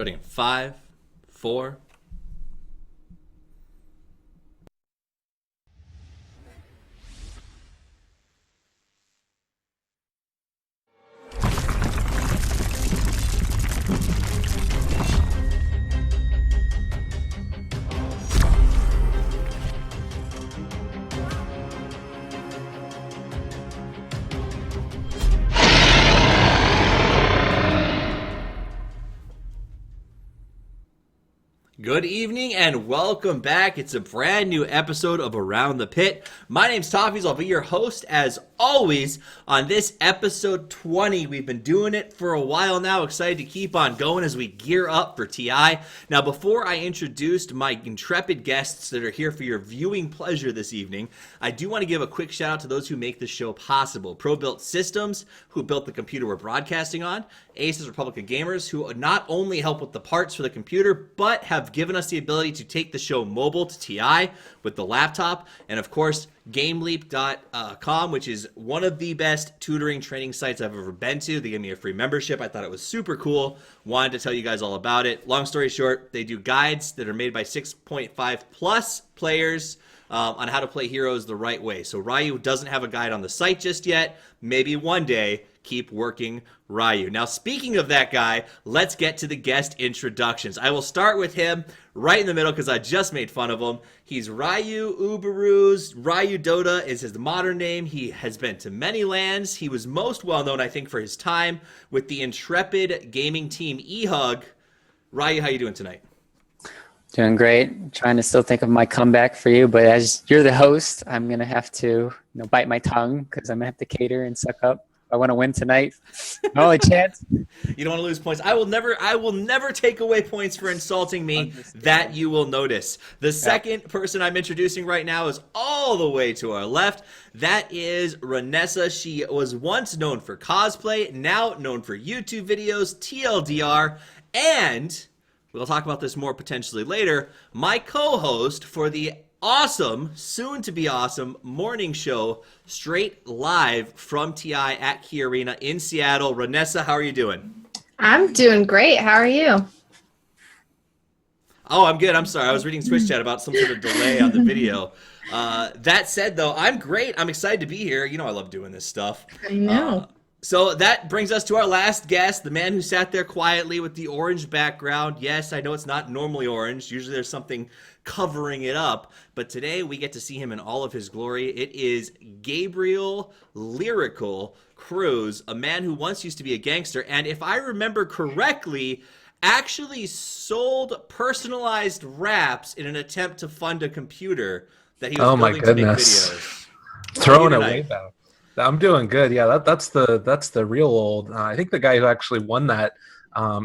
Starting in 5, 4. Good evening and welcome back. It's a brand new episode of Around the Pit. My name's Toffees. I'll be your host as always on this episode 20. We've been doing it for a while now. Excited to keep on going as we gear up for TI. Now, before I introduce my intrepid guests that are here for your viewing pleasure this evening, I do want to give a quick shout out to those who make this show possible. Pro-Built Systems, who built the computer we're broadcasting on. Aces Republican Gamers, who not only help with the parts for the computer, but have given us the ability to take the show mobile to TI with the laptop. And of course, GameLeap.com, which is one of the best tutoring training sites I've ever been to. They gave me a free membership. I thought it was super cool. Wanted to tell you guys all about it. Long story short, they do guides that are made by 6.5 plus players on how to play heroes the right way. So Ryuu doesn't have a guide on the site just yet. Maybe one day. Keep working, Ryuu. Now, speaking of that guy, let's get to the guest introductions. I will start with him right in the middle because I just made fun of him. He's Ryuu Uberuz. Ryuu Dota is his modern name. He has been to many lands. He was most well known, I think, for his time with the intrepid gaming team eHug. Ryuu, how you doing tonight? Doing great. Trying to still think of my comeback for you, but as you're the host, I'm gonna have to bite my tongue because I'm gonna have to cater and suck up. I want to win tonight. My only chance. You don't want to lose points. I will never take away points for insulting me. That you will notice. The second person I'm introducing right now is all the way to our left. That is Reinessa. She was once known for cosplay, now known for YouTube videos, TLDR, and we'll talk about this more potentially later. My co-host for the awesome, soon to be awesome morning show, straight live from TI at Key Arena in Seattle. Reinessa, how are you doing? I'm doing great. How are you? Oh, I'm good. I'm sorry. I was reading Twitch chat about some sort of delay on the video. That said, though, I'm great. I'm excited to be here. You know I love doing this stuff. I know. So that brings us to our last guest, the man who sat there quietly with the orange background. Yes, I know it's not normally orange. Usually there's something covering it up. But today we get to see him in all of his glory. It is Gabriel Lyrical Cruz, a man who once used to be a gangster. And if I remember correctly, actually sold personalized wraps in an attempt to fund a computer that he was building to make videos. Throwing it way back. I'm doing good. Yeah, that's the real old. I think the guy who actually won that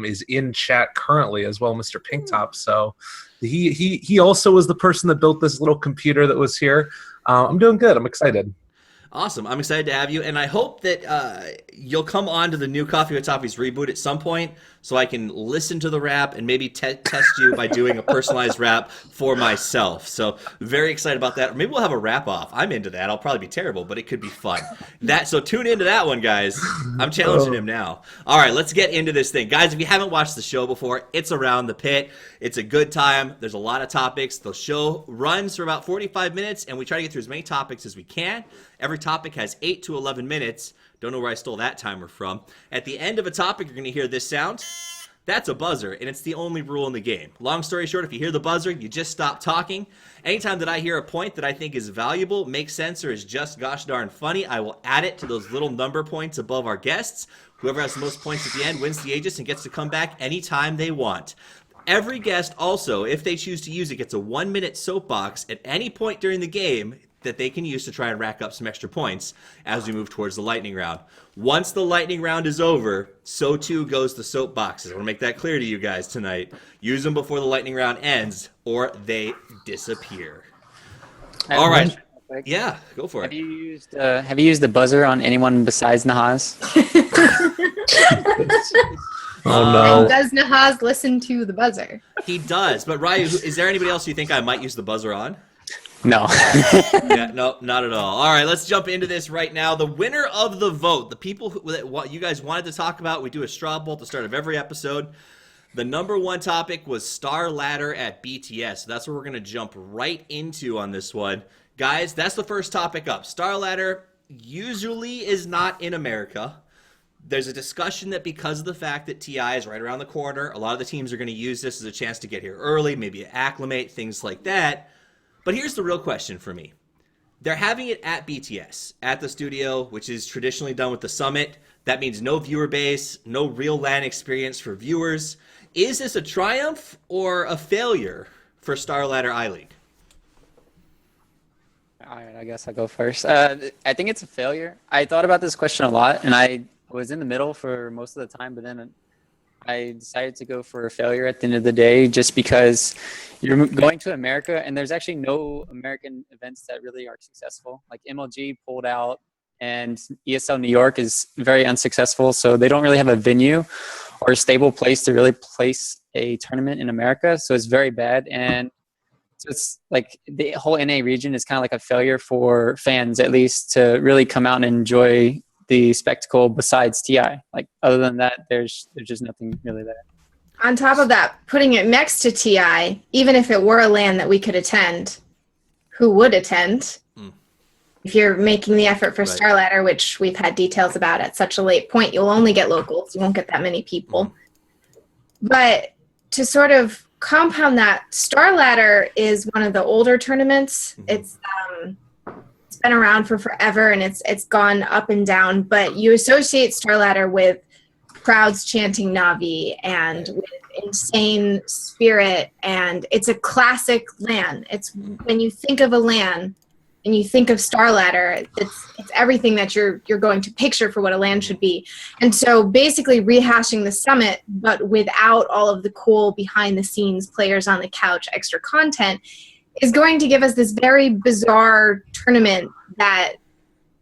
is in chat currently as well, Mr. Pinktop. So he also was the person that built this little computer that was here. I'm doing good. I'm excited. Awesome. I'm excited to have you, and I hope that you'll come on to the new Coffee with Toffees reboot at some point so I can listen to the rap and maybe test you by doing a personalized rap for myself. So very excited about that. Or maybe we'll have a rap off. I'm into that. I'll probably be terrible, but it could be fun. So tune into that one, guys. I'm challenging him now. All right, let's get into this thing. Guys, if you haven't watched the show before, it's Around the Pit. It's a good time. There's a lot of topics. The show runs for about 45 minutes, and we try to get through as many topics as we can. Every topic has 8 to 11 minutes. Don't know where I stole that timer from. At the end of a topic, you're going to hear this sound. That's a buzzer, and it's the only rule in the game. Long story short, if you hear the buzzer, you just stop talking. Anytime that I hear a point that I think is valuable, makes sense, or is just gosh darn funny, I will add it to those little number points above our guests. Whoever has the most points at the end wins the Aegis and gets to come back anytime they want. Every guest also, if they choose to use it, gets a 1-minute soapbox at any point during the game that they can use to try and rack up some extra points as we move towards the lightning round. Once the lightning round is over, so too goes the soapboxes. I want to make that clear to you guys tonight. Use them before the lightning round ends, or they disappear. All right. Yeah, go for it. Have you used the buzzer on anyone besides Nahaz? Oh no. And does Nahaz listen to the buzzer? He does, but Ryuu, is there anybody else you think I might use the buzzer on? No. Yeah, no, not at all. All right, let's jump into this right now. The winner of the vote, the people that you guys wanted to talk about, we do a straw poll at the start of every episode. The number one topic was Star Ladder at BTS. So that's what we're going to jump right into on this one. Guys, that's the first topic up. Star Ladder usually is not in America. There's a discussion that because of the fact that TI is right around the corner, a lot of the teams are going to use this as a chance to get here early, maybe acclimate, things like that. But here's the real question for me. They're having it at BTS, at the studio, which is traditionally done with the summit. That means no viewer base, no real LAN experience for viewers. Is this a triumph or a failure for Star Ladder iLeague? All right, I guess I'll go first. I think it's a failure. I thought about this question a lot, and I was in the middle for most of the time, but then I decided to go for a failure at the end of the day just because you're going to America, and there's actually no American events that really are successful. Like MLG pulled out, and ESL New York is very unsuccessful, so they don't really have a venue or a stable place to really place a tournament in America, so it's very bad. And so it's like the whole NA region is kind of like a failure for fans, at least, to really come out and enjoy the spectacle besides TI. Like, other than that, there's just nothing really there. On top of that, putting it next to TI, even if it were a LAN that we could attend, who would attend? If you're making the effort for Right. Star Ladder, which we've had details about at such a late point, you'll only get locals. You won't get that many people. But to sort of compound that, Star Ladder is one of the older tournaments. It's been around for forever, and it's gone up and down. But you associate Star Ladder with crowds chanting Navi and with insane spirit, and it's a classic LAN. It's when you think of a LAN and you think of Star Ladder, it's everything that you're going to picture for what a LAN should be. And so basically rehashing the summit, but without all of the cool behind the scenes players on the couch extra content, is going to give us this very bizarre tournament that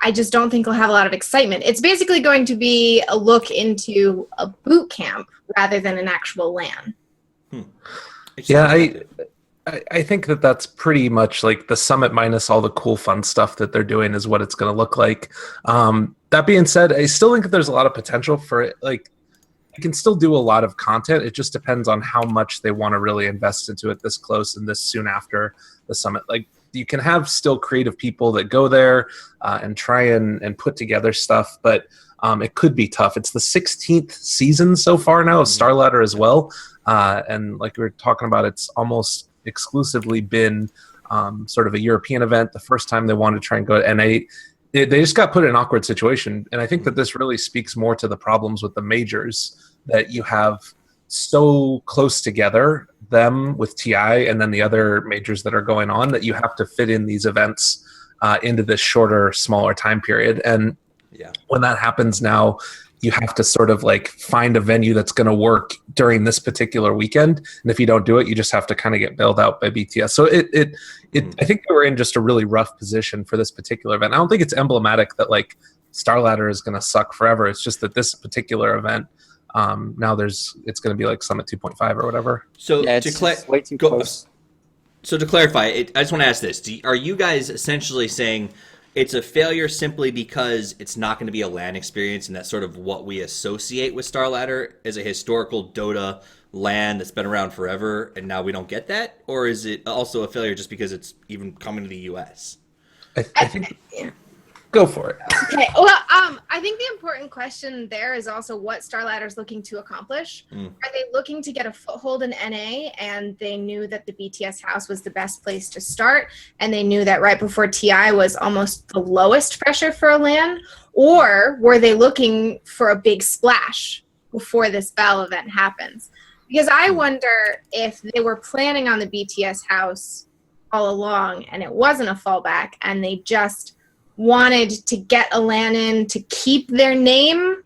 I just don't think will have a lot of excitement. It's basically going to be a look into a boot camp rather than an actual LAN. Yeah, I think that's pretty much like the summit minus all the cool fun stuff that they're doing is what it's going to look like. That being said, I still think that there's a lot of potential for it. Like, you can still do a lot of content. It just depends on how much they want to really invest into it this close and this soon after the summit. Like, you can have still creative people that go there and try and put together stuff, but it could be tough. It's the 16th season so far now of Star Ladder as well. And like we were talking about, it's almost exclusively been sort of a European event. The first time they wanted to try and go to N8, they just got put in an awkward situation. And I think that this really speaks more to the problems with the majors, that you have so close together, them with TI and then the other majors that are going on, that you have to fit in these events into this shorter, smaller time period. And when that happens now, you have to sort of like find a venue that's going to work during this particular weekend. And if you don't do it, you just have to kind of get bailed out by BTS. So I think they were in just a really rough position for this particular event. I don't think it's emblematic that like Star Ladder is going to suck forever. It's just that this particular event, now it's going to be like Summit 2.5 or whatever. So Yeah, to it's way too close. So to clarify, I just want to ask this. Are you guys essentially saying it's a failure simply because it's not going to be a LAN experience, and that's sort of what we associate with Star Ladder as a historical Dota LAN that's been around forever, and now we don't get that? Or is it also a failure just because it's even coming to the US? I think go for it. Okay, well, I think the important question there is also what Star Ladder is looking to accomplish. Are they looking to get a foothold in NA, and they knew that the BTS house was the best place to start, and they knew that right before TI was almost the lowest pressure for a LAN? Or were they looking for a big splash before this BAL event happens? Because I wonder if they were planning on the BTS house all along and it wasn't a fallback, and they just wanted to get a LAN in to keep their name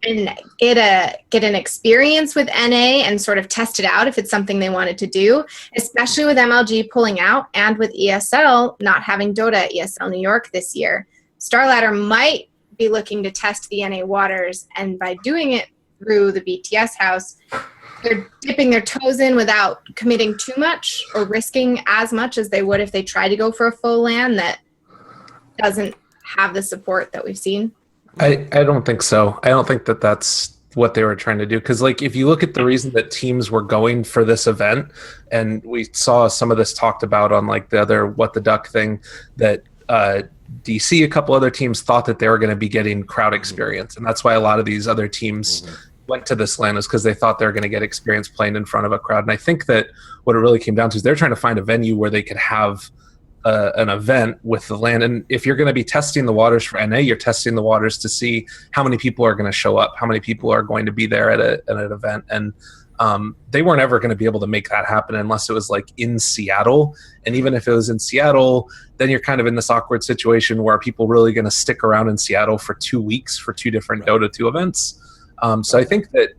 and get an experience with NA and sort of test it out if it's something they wanted to do, especially with MLG pulling out and with ESL not having Dota at ESL New York this year. Star Ladder might be looking to test the NA waters, and by doing it through the BTS house, they're dipping their toes in without committing too much or risking as much as they would if they tried to go for a full LAN that doesn't have the support that we've seen. I don't think so. I don't think that that's what they were trying to do. Because like if you look at the reason that teams were going for this event, and we saw some of this talked about on like the other What the Duck thing, that DC, a couple other teams thought that they were going to be getting crowd experience, and that's why a lot of these other teams went to this land, is because they thought they were going to get experience playing in front of a crowd. And I think that what it really came down to is they're trying to find a venue where they could have an event with the land. And if you're going to be testing the waters for NA, you're testing the waters to see how many people are going to show up, how many people are going to be there at an event. And they weren't ever going to be able to make that happen unless it was like in Seattle. And even if it was in Seattle, then you're kind of in this awkward situation where are people really going to stick around in Seattle for 2 weeks for 2 different Dota 2 events. So I think that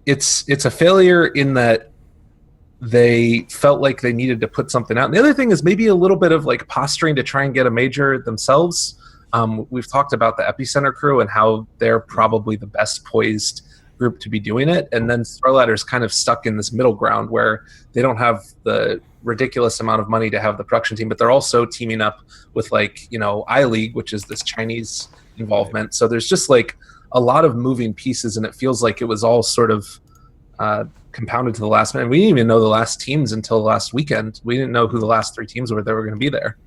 it's a failure in that they felt like they needed to put something out. And the other thing is maybe a little bit of like posturing to try and get a major themselves. We've talked about the Epicenter crew and how they're probably the best poised group to be doing it. And then Starladder's kind of stuck in this middle ground where they don't have the ridiculous amount of money to have the production team, but they're also teaming up with like, iLeague, which is this Chinese involvement. So there's just like a lot of moving pieces, and it feels like it was all sort of compounded to the last minute. We didn't even know the last teams until last weekend. We didn't know who the last 3 teams were that were going to be there.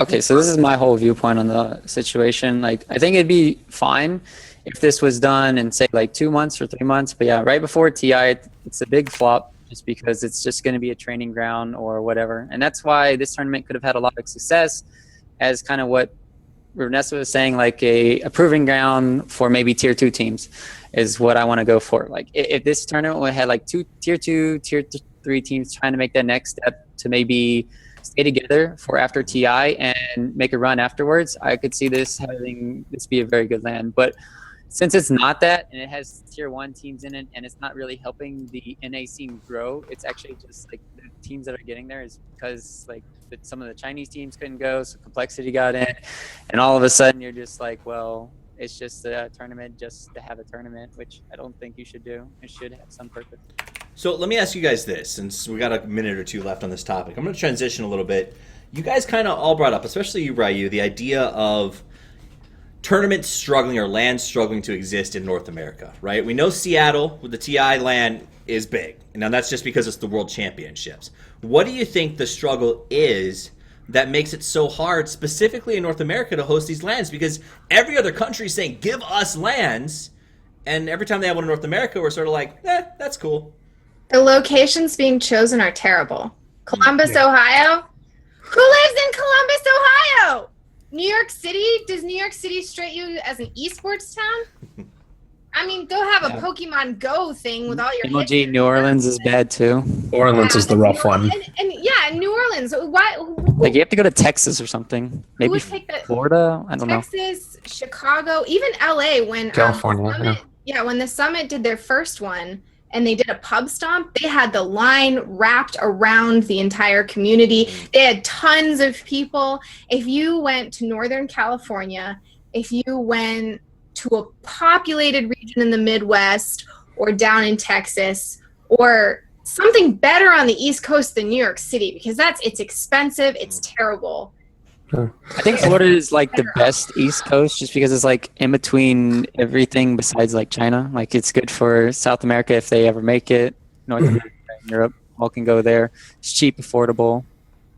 Okay, so this is my whole viewpoint on the situation. Like, I think it'd be fine if this was done in, say, like 2 months or 3 months. But yeah, right before TI, it's a big flop just because it's just going to be a training ground or whatever. And that's why this tournament could have had a lot of success as kind of what Reinessa was saying, like a proving ground for maybe tier 2 teams is what I want to go for. Like if this tournament had like 2 tier 2, tier 3 teams trying to make that next step to maybe stay together for after TI and make a run afterwards, I could see this having this be a very good land. But since it's not that, and it has tier 1 teams in it, and it's not really helping the NA scene grow, it's actually just like the teams that are getting there is because like some of the Chinese teams couldn't go, so complexity got in, and all of a sudden you're just like, well, it's just a tournament just to have a tournament, which I don't think you should do. It should have some purpose. So let me ask you guys this, since we got a minute or 2 left on this topic. I'm going to transition a little bit. You guys kind of all brought up, especially you, Ryuu, the idea of tournaments struggling or lands struggling to exist in North America, right? We know Seattle with the TI land is big. Now that's just because it's the World Championships. What do you think the struggle is that makes it so hard, specifically in North America, to host these lands? Because every other country is saying, give us lands, and every time they have one in North America, we're sort of like, that's cool. The locations being chosen are terrible. Columbus, Ohio? Who lives in Columbus, Ohio? New York City? Does New York City straight you as an esports town? I mean, go have a Pokemon Go thing with all your MLG New Orleans is bad too. New Orleans is the rough one. And New Orleans. Why? Like you have to go to Texas or something. Maybe Florida. I don't know. Texas, Chicago, even LA. When California. When the Summit did their first one and they did a pub stomp, they had the line wrapped around the entire community. They had tons of people. If you went to Northern California, if you went to a populated region in the Midwest or down in Texas or something better on the East Coast than New York City, because it's expensive, it's terrible. I think Florida is like the best East Coast just because it's like in between everything besides like China. Like it's good for South America if they ever make it. North America and Europe all can go there. It's cheap, affordable.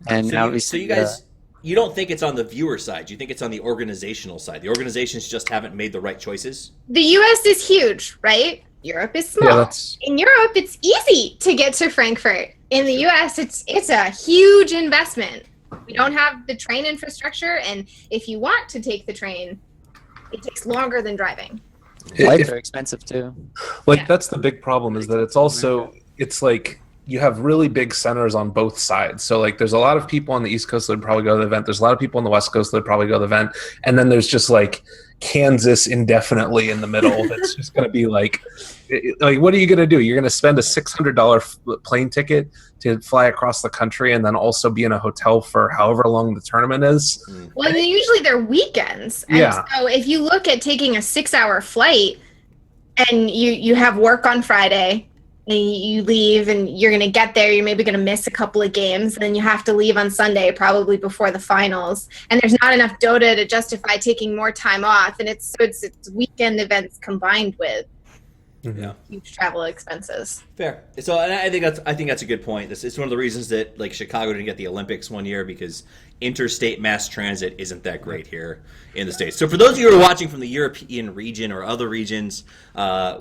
And so you guys, you don't think it's on the viewer side. You think it's on the organizational side. The organizations just haven't made the right choices? The US is huge, right? Europe is small. Yeah, in Europe, it's easy to get to Frankfurt. In the US, it's a huge investment. We don't have the train infrastructure, and if you want to take the train, it takes longer than driving. Flights are expensive too. That's the big problem is that it's like you have really big centers on both sides. So like there's a lot of people on the East Coast that would probably go to the event. There's a lot of people on the West Coast that would probably go to the event. And then there's just like Kansas indefinitely in the middle. That's just going to be like, what are you going to do? You're going to spend a $600 plane ticket to fly across the country and then also be in a hotel for however long the tournament is. Well, and usually they're weekends. And so if you look at taking a 6-hour flight and you have work on Friday, and you leave and you're going to get there, you're maybe going to miss a couple of games, and then you have to leave on Sunday probably before the finals, and there's not enough Dota to justify taking more time off, and it's weekend events combined with. Yeah. huge travel expenses. Fair. So, and I think that's a good point. It's one of the reasons that like Chicago didn't get the Olympics one year, because interstate mass transit isn't that great here in the States. So for those of you who are watching from the European region or other regions,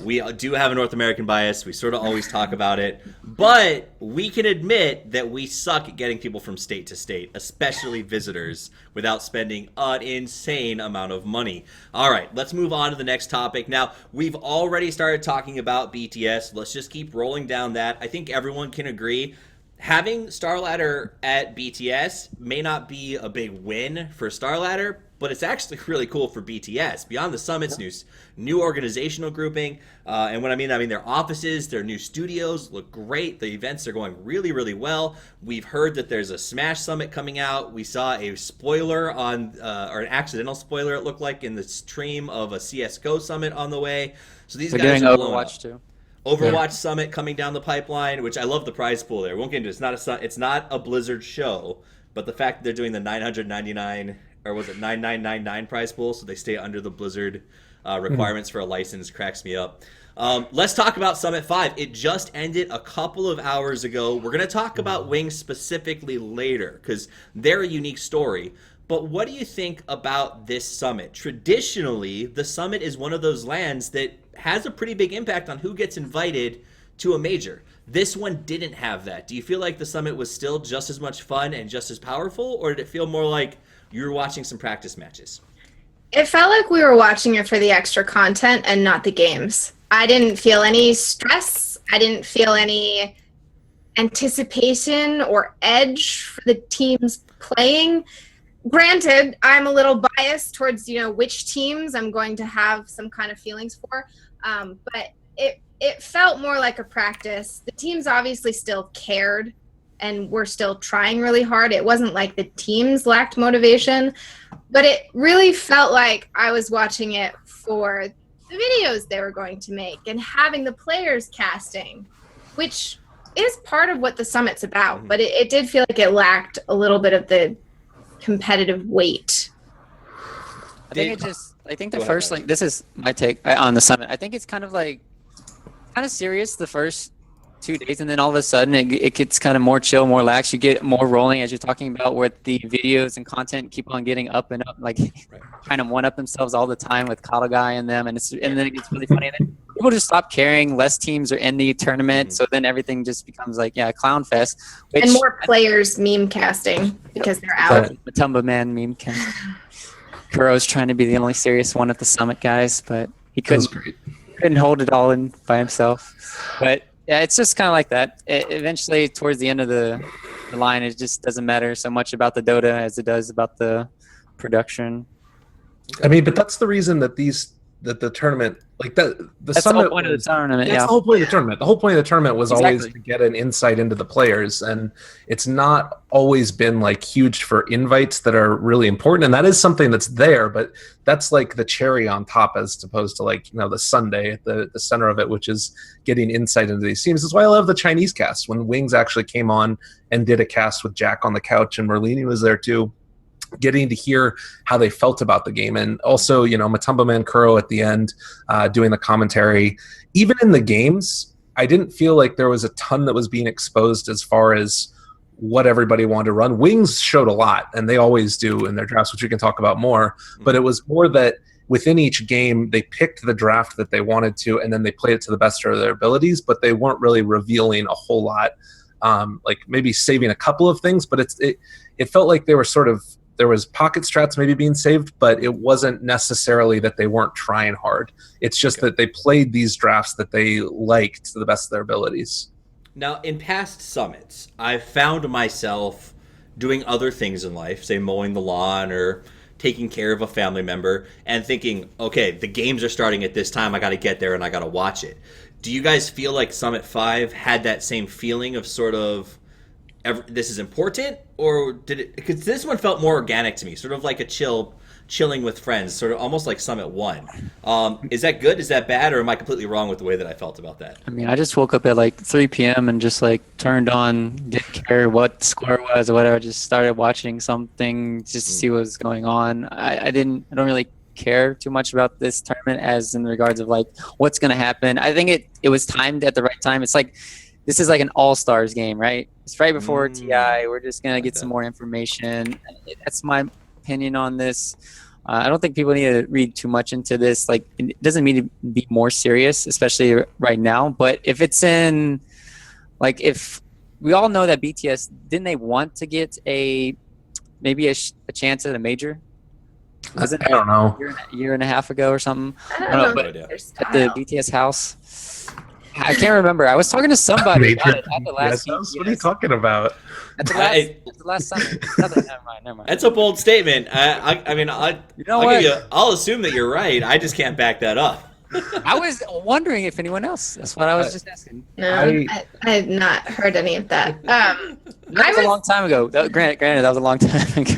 we do have a North American bias. We sort of always talk about it, but we can admit that we suck at getting people from state to state, especially visitors, without spending an insane amount of money. All right, let's move on to the next topic. Now, we've already started talking about BTS. Let's just keep rolling down that. I think everyone can agree having StarLadder at BTS may not be a big win for StarLadder, but it's actually really cool for BTS. Beyond the Summit's new organizational grouping, and what I mean their offices, their new studios look great. The events are going really, really well. We've heard that there's a Smash Summit coming out. We saw a spoiler on, or an accidental spoiler, it looked like, in the stream of a CS:GO Summit on the way. So these guys doing are blowing Overwatch up. too. Overwatch Summit coming down the pipeline, which I love the prize pool there. We won't get into it. It's not a Blizzard show, but the fact that they're doing the 999, or was it 9999 prize pool, so they stay under the Blizzard requirements for a license, cracks me up. Let's talk about Summit 5. It just ended a couple of hours ago. We're going to talk about Wings specifically later because they're a unique story. But what do you think about this summit? Traditionally, the summit is one of those lands that has a pretty big impact on who gets invited to a major. This one didn't have that. Do you feel like the summit was still just as much fun and just as powerful, or did it feel more like you were watching some practice matches? It felt like we were watching it for the extra content and not the games. I didn't feel any stress. I didn't feel any anticipation or edge for the teams playing. Granted, I'm a little biased towards, which teams I'm going to have some kind of feelings for, but it felt more like a practice. The teams obviously still cared and were still trying really hard. It wasn't like the teams lacked motivation, but it really felt like I was watching it for the videos they were going to make and having the players casting, which is part of what the summit's about, but it did feel like it lacked a little bit of the competitive weight. I think the first, like, this is my take on the summit. I think it's kind of serious the first 2 days, and then all of a sudden it gets kind of more chill, more lax. You get more rolling, as you're talking about, where the videos and content keep on getting up and up, like trying to one up themselves all the time with Kata Guy and them, and then it gets really funny. And then people just stop caring. Less teams are in the tournament, so then everything just becomes like clown fest. And more players meme casting because they're out. Matumba Man meme cast. Kuro's trying to be the only serious one at the summit, guys, but he couldn't hold it all in by himself. But yeah, it's just kind of like that. Eventually, towards the end of the line, it just doesn't matter so much about the Dota as it does about the production. I mean, but that's the reason that the tournament, like the That's summit, the whole point of the tournament. That's Yeah, the whole point of the tournament. The whole point of the tournament was always Exactly. to get an insight into the players, and it's not always been like huge for invites that are really important, and that is something that's there, but that's like the cherry on top as opposed to like the sundae, the center of it, which is getting insight into these teams. That's why I love the Chinese cast. When Wings actually came on and did a cast with Jack on the couch, and Merlini was there too, getting to hear how they felt about the game. And also, Matumba Man Kuro at the end doing the commentary. Even in the games, I didn't feel like there was a ton that was being exposed as far as what everybody wanted to run. Wings showed a lot, and they always do in their drafts, which we can talk about more. But it was more that within each game, they picked the draft that they wanted to, and then they played it to the best of their abilities, but they weren't really revealing a whole lot. Like maybe saving a couple of things, but it felt like they were sort of, there was pocket strats maybe being saved, but it wasn't necessarily that they weren't trying hard. It's just that they played these drafts that they liked to the best of their abilities. Now, in past summits, I've found myself doing other things in life, say mowing the lawn or taking care of a family member, and thinking, okay, the games are starting at this time, I got to get there and I got to watch it. Do you guys feel like Summit 5 had that same feeling of sort of, this is important, or did it? Because this one felt more organic to me, sort of like a chilling with friends, sort of almost like Summit 1. Is that good? Is that bad? Or am I completely wrong with the way that I felt about that? I mean, I just woke up at like 3 p.m. and just like turned on, didn't care what the score was or whatever. Just started watching something just to see what was going on. I don't really care too much about this tournament as in regards of like what's going to happen. I think it was timed at the right time. It's like this is like an all-stars game, right? It's right before TI. We're just going to get some more information. That's my opinion on this. I don't think people need to read too much into this. Like, it doesn't mean to be more serious, especially right now. But if it's in, like, if we all know that BTS, didn't they want to get maybe a chance at a major? Was it I don't know. a year and a half ago or something? I don't know. But Their at the style. BTS house, I can't remember. I was talking to somebody about it at the last. BTS? What are you talking about? At the last summit. Never mind. That's a bold statement. I mean, You know what? I'll assume that you're right. I just can't back that up. I was wondering if anyone else. That's what I was just asking. No, I- I had not heard any of that. That was a long time ago. Granted, that was a long time ago.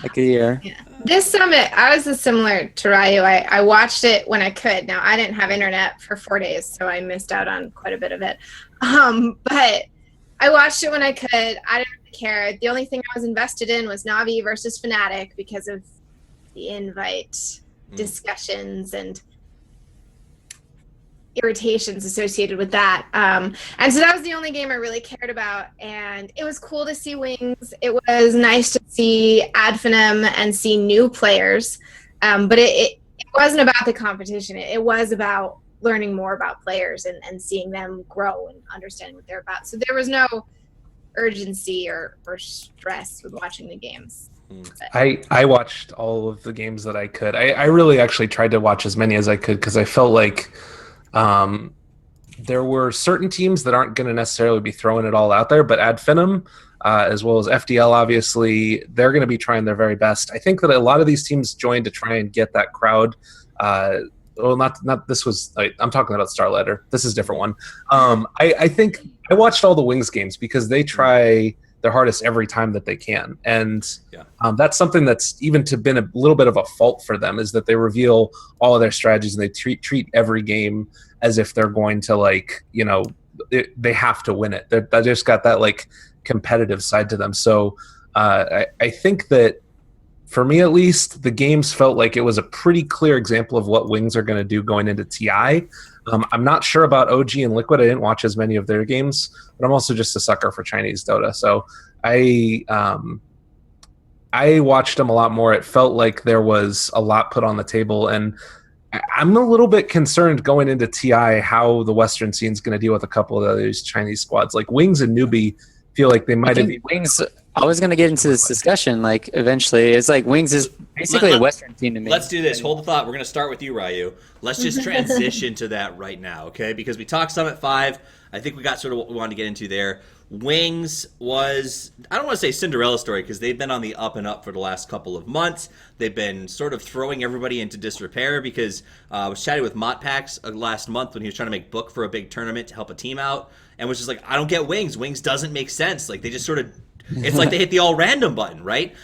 Like a year. This summit, I was similar to Ryuu. I watched it when I could. Now, I didn't have internet for 4 days, so I missed out on quite a bit of it. But I watched it when I could. I didn't really care. The only thing I was invested in was Navi versus Fnatic because of the invite discussions and irritations associated with that. And so that was the only game I really cared about. And it was cool to see Wings. It was nice to see Adfinem and see new players. But it wasn't about the competition. It was about learning more about players and seeing them grow and understanding what they're about. So there was no urgency or stress with watching the games. I watched all of the games that I could. I really actually tried to watch as many as I could because I felt like there were certain teams that aren't going to necessarily be throwing it all out there, but Adfinem, as well as FDL, obviously, they're going to be trying their very best. I think that a lot of these teams joined to try and get that crowd. Well, not this was. I'm talking about Starladder. This is a different one. I think I watched all the Wings games because they try their hardest every time that they can, and that's something that's even been a little bit of a fault for them is that they reveal all of their strategies and they treat every game as if they're going to they have to win it. They just got that like competitive side to them. So I think that for me at least, the games felt like it was a pretty clear example of what Wings are going to do going into TI. I'm not sure about OG and Liquid. I didn't watch as many of their games, but I'm also just a sucker for Chinese Dota. So I watched them a lot more. It felt like there was a lot put on the table, and I'm a little bit concerned going into TI how the Western scene is going to deal with a couple of these Chinese squads. Like Wings and Newbie feel like they might have been. Wings. I was going to get into this discussion. Like eventually, it's like Wings is basically a Western team to me. Let's do this. Hold the thought. We're going to start with you, Ryuu. Let's just transition to that right now, okay? Because we talked Summit 5. I think we got sort of what we wanted to get into there. Wings was, I don't want to say Cinderella story because they've been on the up and up for the last couple of months. They've been sort of throwing everybody into disrepair because I was chatting with Motpax last month when he was trying to make book for a big tournament to help a team out and was just like, I don't get Wings. Wings doesn't make sense. Like they just sort of, it's like they hit the all random button, right?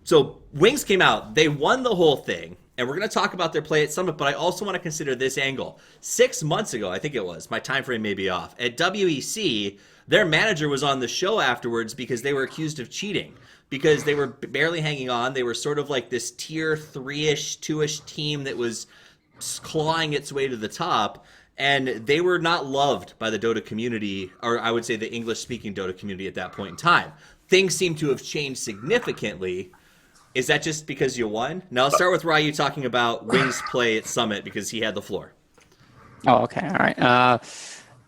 So Wings came out. They won the whole thing. And we're going to talk about their play at Summit, but I also want to consider this angle. 6 months ago, I think it was, my time frame may be off, at WEC, their manager was on the show afterwards because they were accused of cheating. Because they were barely hanging on. They were sort of like this tier 3-ish, 2-ish team that was clawing its way to the top. And they were not loved by the Dota community, or I would say the English-speaking Dota community at that point in time. Things seem to have changed significantly. Is that just because you won? Now, I'll start with Ryuu talking about Wings' play at Summit because he had the floor. Oh, okay. All right.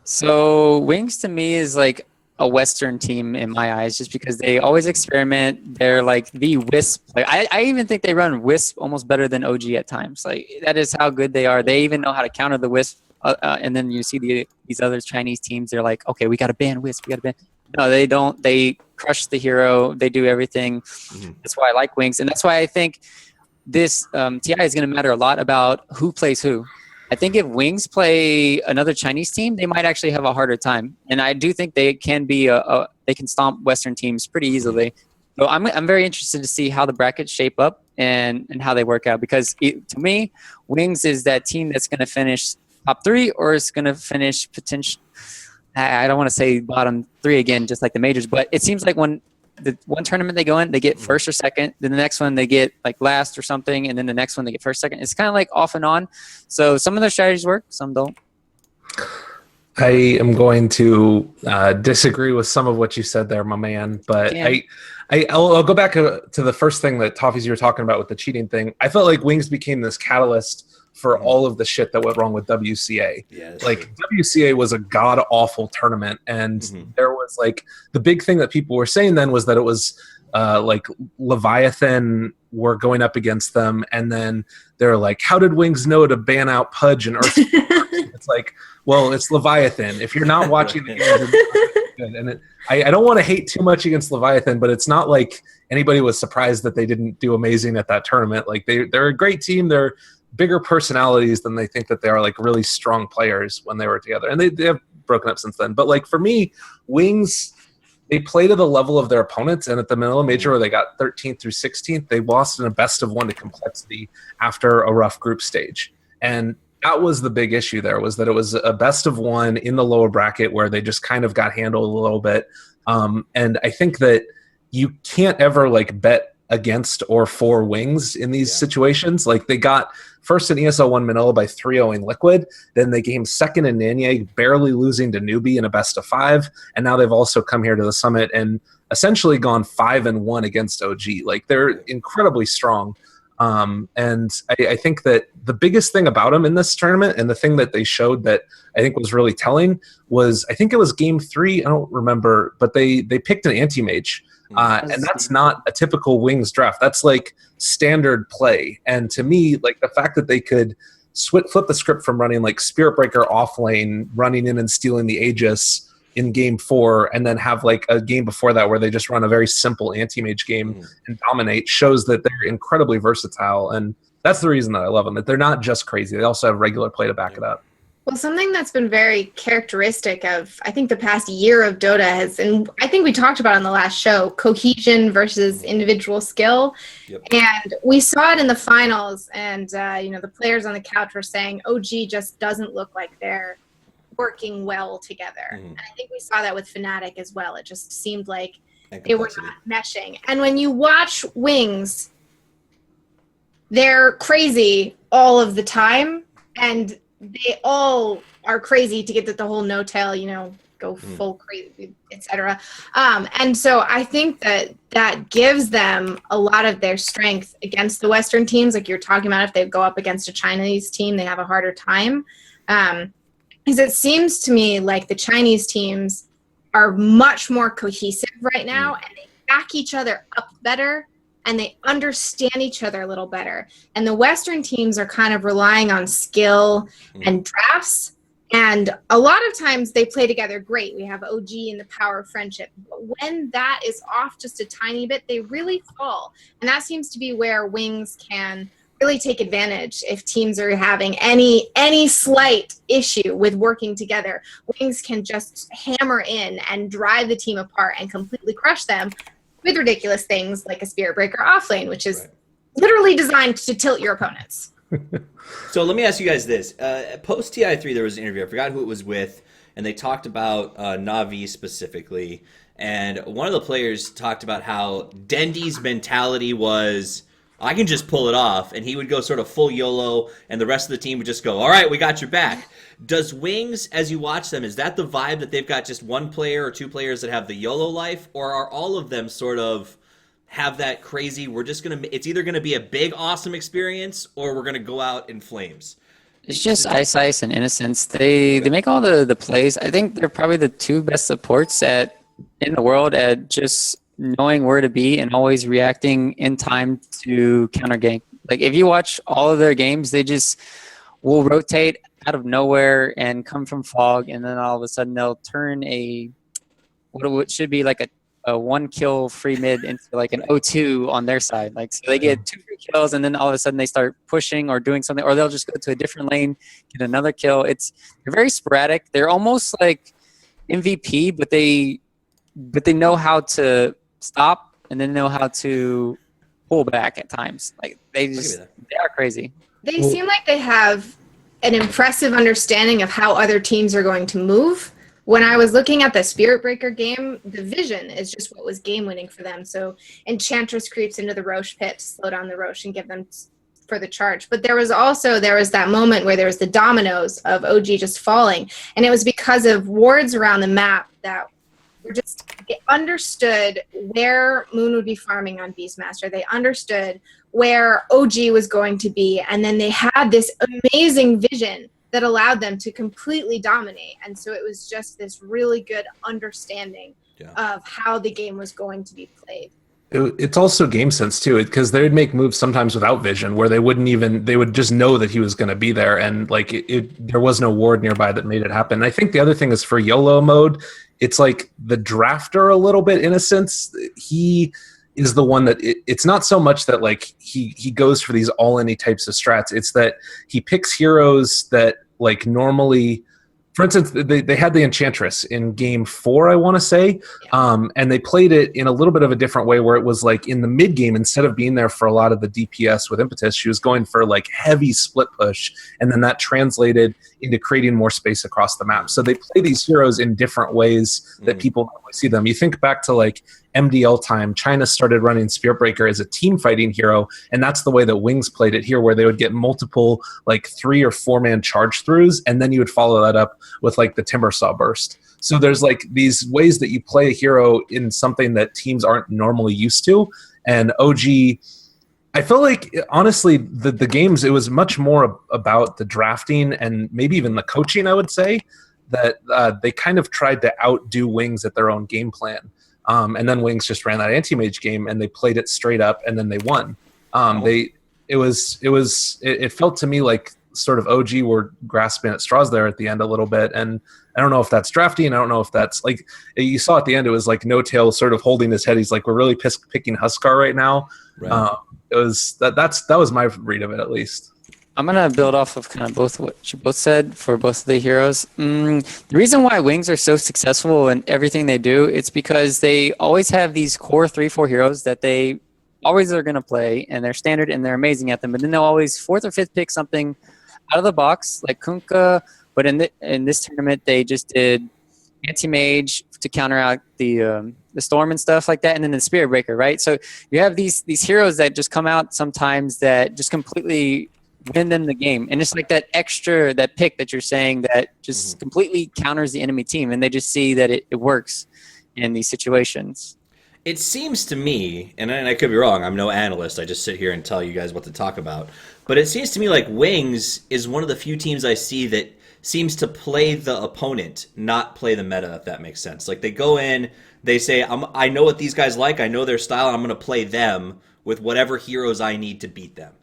So Wings to me is like a Western team in my eyes just because they always experiment. They're like the Wisp. Like, I even think they run Wisp almost better than OG at times. Like that is how good they are. They even know how to counter the Wisp. And then you see these other Chinese teams. They're like, okay, we got to ban Wisp. We got to ban. No, they don't. They crush the hero. They do everything. Mm-hmm. That's why I like Wings. And that's why I think this TI is going to matter a lot about who plays who. I think if Wings play another Chinese team, they might actually have a harder time. And I do think they can be they can stomp Western teams pretty easily. So I'm very interested to see how the brackets shape up and how they work out. Because to me, Wings is that team that's going to finish top 3 or is going to finish potentially. I don't want to say bottom 3 again, just like the majors, but it seems like when the one tournament they go in, they get first or second. Then the next one they get like last or something, and then the next one they get first, second. It's kind of like off and on. So some of their strategies work, some don't. I am going to disagree with some of what you said there, my man. But I'll go back to the first thing that Toffees you were talking about with the cheating thing. I felt like Wings became this catalyst for all of the shit that went wrong with WCA. Yeah, like WCA was a god awful tournament, and there was like the big thing that people were saying then was that it was like Leviathan were going up against them, and then they're like, how did Wings know to ban out Pudge and Earth? It's like, well, it's Leviathan. If you're not watching the game, and I don't want to hate too much against Leviathan, but it's not like anybody was surprised that they didn't do amazing at that tournament. Like they're a great team. They're bigger personalities than they think that they are, like really strong players when they were together, and they have broken up since then. But like for me, Wings, they play to the level of their opponents, and at the Manila Major where they got 13th through 16th, they lost in a best of one to Complexity after a rough group stage. And that was the big issue there, was that it was a best of one in the lower bracket where they just kind of got handled a little bit. And I think that you can't ever like bet against or for Wings in these situations. Like they got first in ESL 1 Manila by 3-0ing Liquid, then they came second in Nanyang, barely losing to Newbie in a best of 5, and now they've also come here to the Summit and essentially gone 5-1 against OG. Like they're incredibly strong. And I think that the biggest thing about them in this tournament, and the thing that they showed that I think was really telling, was I think it was game 3, I don't remember, but they picked an anti-mage. And that's not a typical Wings draft. That's like standard play. And to me, like the fact that they could flip the script from running like Spirit Breaker off lane, running in and stealing the Aegis in game 4, and then have like a game before that where they just run a very simple anti-mage game and dominate, shows that they're incredibly versatile. And that's the reason that I love them, that they're not just crazy. They also have regular play to back it up. Well, something that's been very characteristic of, I think, the past year of Dota has, and I think we talked about on the last show, cohesion versus individual skill. Yep. And we saw it in the finals, and, the players on the couch were saying OG just doesn't look like they're working well together. And I think we saw that with Fnatic as well. It just seemed like they were not meshing. And when you watch Wings, they're crazy all of the time, and they all are crazy to get the whole no-tail, go full crazy, etc. And so I think that gives them a lot of their strength against the Western teams. Like you're talking about, if they go up against a Chinese team, they have a harder time. Because it seems to me like the Chinese teams are much more cohesive right now, and they back each other up better, and they understand each other a little better. And the Western teams are kind of relying on skill and drafts, and a lot of times they play together great. We have OG and the power of friendship. But when that is off just a tiny bit, they really fall. And that seems to be where Wings can really take advantage if teams are having any slight issue with working together. Wings can just hammer in and drive the team apart and completely crush them with ridiculous things like a Spirit Breaker offlane, which is literally designed to tilt your opponents. So let me ask you guys this. Post TI3, there was an interview. I forgot who it was with, and they talked about Na'Vi specifically. And one of the players talked about how Dendy's mentality was, I can just pull it off, and he would go sort of full YOLO, and the rest of the team would just go, all right, we got your back. Does Wings, as you watch them, is that the vibe that they've got just one player or two players that have the YOLO life, or are all of them sort of have that crazy, it's either going to be a big, awesome experience, or we're going to go out in flames? It's just Ice and Innocence. They make all the plays. I think they're probably the two best supports in the world at just knowing where to be and always reacting in time to counter gank. Like if you watch all of their games, they just will rotate out of nowhere and come from fog, and then all of a sudden they'll turn what should be like a 1 kill free mid into like an 0-2 on their side. Like so they get 2 free kills, and then all of a sudden they start pushing or doing something, or they'll just go to a different lane, get another kill. They're very sporadic. They're almost like MVP, but they know how to stop and then know how to pull back at times. Like they are crazy. They seem like they have an impressive understanding of how other teams are going to move. when I was looking at the Spirit Breaker game, the vision is just what was game winning for them. So Enchantress creeps into the Roche pit to slow down the Roche and give them for the charge. But there was that moment where there was the dominoes of OG just falling, and it was because of wards around the map that were just, they understood where Moon would be farming on Beastmaster. They understood where OG was going to be, and then they had this amazing vision that allowed them to completely dominate. And so it was just this really good understanding of how the game was going to be played. It's also game sense too, because they would make moves sometimes without vision, where they would just know that he was going to be there, and like there was no ward nearby that made it happen. I think the other thing is for YOLO mode, it's like the drafter a little bit in a sense. He is the one that it's not so much that like he goes for these all any types of strats. It's that he picks heroes that like normally. For instance, they had the Enchantress in game 4, I want to say, and they played it in a little bit of a different way where it was like in the mid game, instead of being there for a lot of the DPS with Impetus, she was going for like heavy split push, and then that translated into creating more space across the map. So they play these heroes in different ways that people normally see them. You think back to like MDL time, China started running Spirit Breaker as a team fighting hero, and that's the way that Wings played it here, where they would get multiple like 3 or 4 man charge throughs, and then you would follow that up with like the Timbersaw burst. So there's like these ways that you play a hero in something that teams aren't normally used to. And OG, I feel like honestly the games, it was much more about the drafting and maybe even the coaching, I would say, that they kind of tried to outdo Wings at their own game plan. And then Wings just ran that anti-mage game and they played it straight up and then they won. It felt to me like sort of OG were grasping at straws there at the end a little bit, and I don't know if that's drafting. I don't know if that's like you saw at the end. It was like No Tail sort of holding his head. He's like, we're really picking Huskar right now. Right. It was that was my read of it, at least. I'm gonna build off of kind of both what you both said for both of the heroes. The reason why Wings are so successful in everything they do, it's because they always have these core 3-4 heroes that they always are gonna play, and they're standard and they're amazing at them. But then they'll always 4th or 5th pick something out of the box, like Kunkka, but in this tournament they just did anti-mage to counter out the storm and stuff like that, and then the Spirit Breaker, right? So you have these heroes that just come out sometimes that just completely win them the game, and it's like that pick that you're saying that just completely counters the enemy team, and they just see that it works in these situations. It seems to me, and I could be wrong, I'm no analyst, I just sit here and tell you guys what to talk about, but it seems to me like Wings is one of the few teams I see that seems to play the opponent, not play the meta, if that makes sense. Like they go in, they say, I know what these guys like, I know their style, and I'm going to play them with whatever heroes I need to beat them.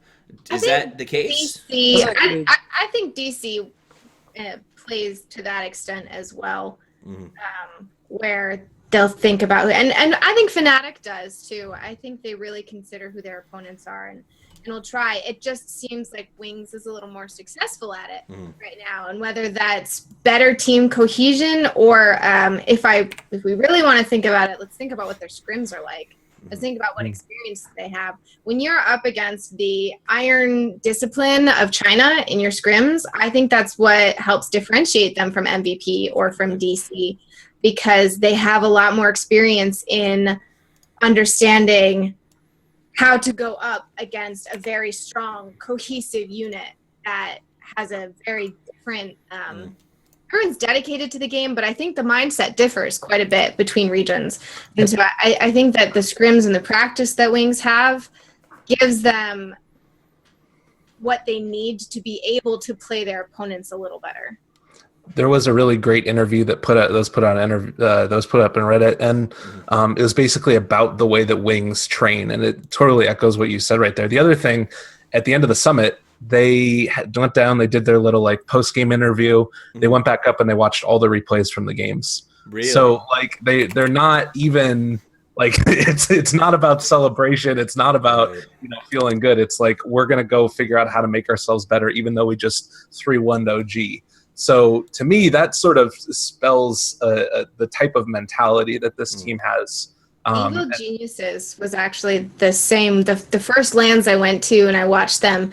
Is that the case? I think DC plays to that extent as well, where they'll think about, and I think Fnatic does too. I think they really consider who their opponents are and will try. It just seems like Wings is a little more successful at it right now, and whether that's better team cohesion or if we really want to think about it, let's think about what their scrims are like. Let's think about what experience they have. When you're up against the iron discipline of China in your scrims, I think that's what helps differentiate them from MVP or from DC, because they have a lot more experience in understanding how to go up against a very strong, cohesive unit that has a very different everyone's dedicated to the game, but I think the mindset differs quite a bit between regions. And so I think that the scrims and the practice that Wings have gives them what they need to be able to play their opponents a little better. There was a really great interview that was put up in Reddit, and it was basically about the way that Wings train, and it totally echoes what you said right there. The other thing, at the end of the summit, they went down, they did their little like post-game interview, they went back up and they watched all the replays from the games. Really? So like they're not even like it's not about celebration, it's not about feeling good. It's like we're gonna go figure out how to make ourselves better, even though we just 3-1'd OG. So to me, that sort of spells the type of mentality that this team has. Evil Geniuses was actually the same. The first lands I went to and I watched them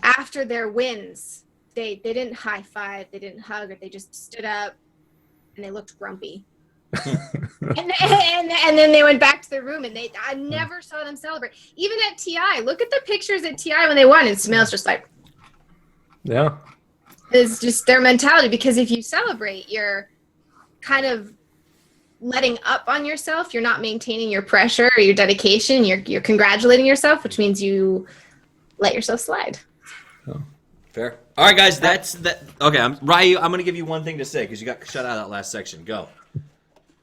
after their wins, they didn't high five, they didn't hug, they just stood up, and they looked grumpy. and then they went back to their room, and I never saw them celebrate. Even at TI, look at the pictures at TI when they won, and Smail's just like, yeah. It's just their mentality, because if you celebrate, you're kind of letting up on yourself. You're not maintaining your pressure or your dedication. You're congratulating yourself, which means you let yourself slide. Fair. All right, guys, that's that. Okay, Ryuu, I'm going to give you one thing to say because you got shut out of that last section. Go.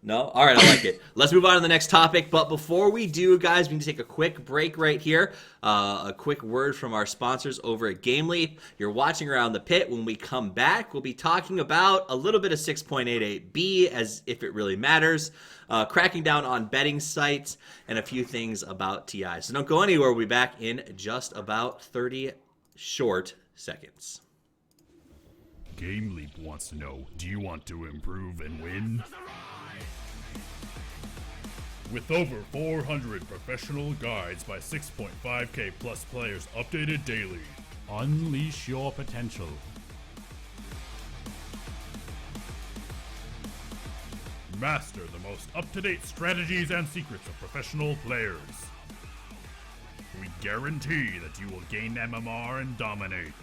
No? All right, I like it. Let's move on to the next topic. But before we do, guys, we need to take a quick break right here. A quick word from our sponsors over at GameLeap. You're watching Around the Pit. When we come back, we'll be talking about a little bit of 6.88b, as if it really matters, cracking down on betting sites, and a few things about TI. So don't go anywhere. We'll be back in just about 30 short seconds. GameLeap wants to know, do you want to improve and win? With over 400 professional guides by 6.5k plus players updated daily, unleash your potential. Master the most up-to-date strategies and secrets of professional players. We guarantee that you will gain MMR and dominate.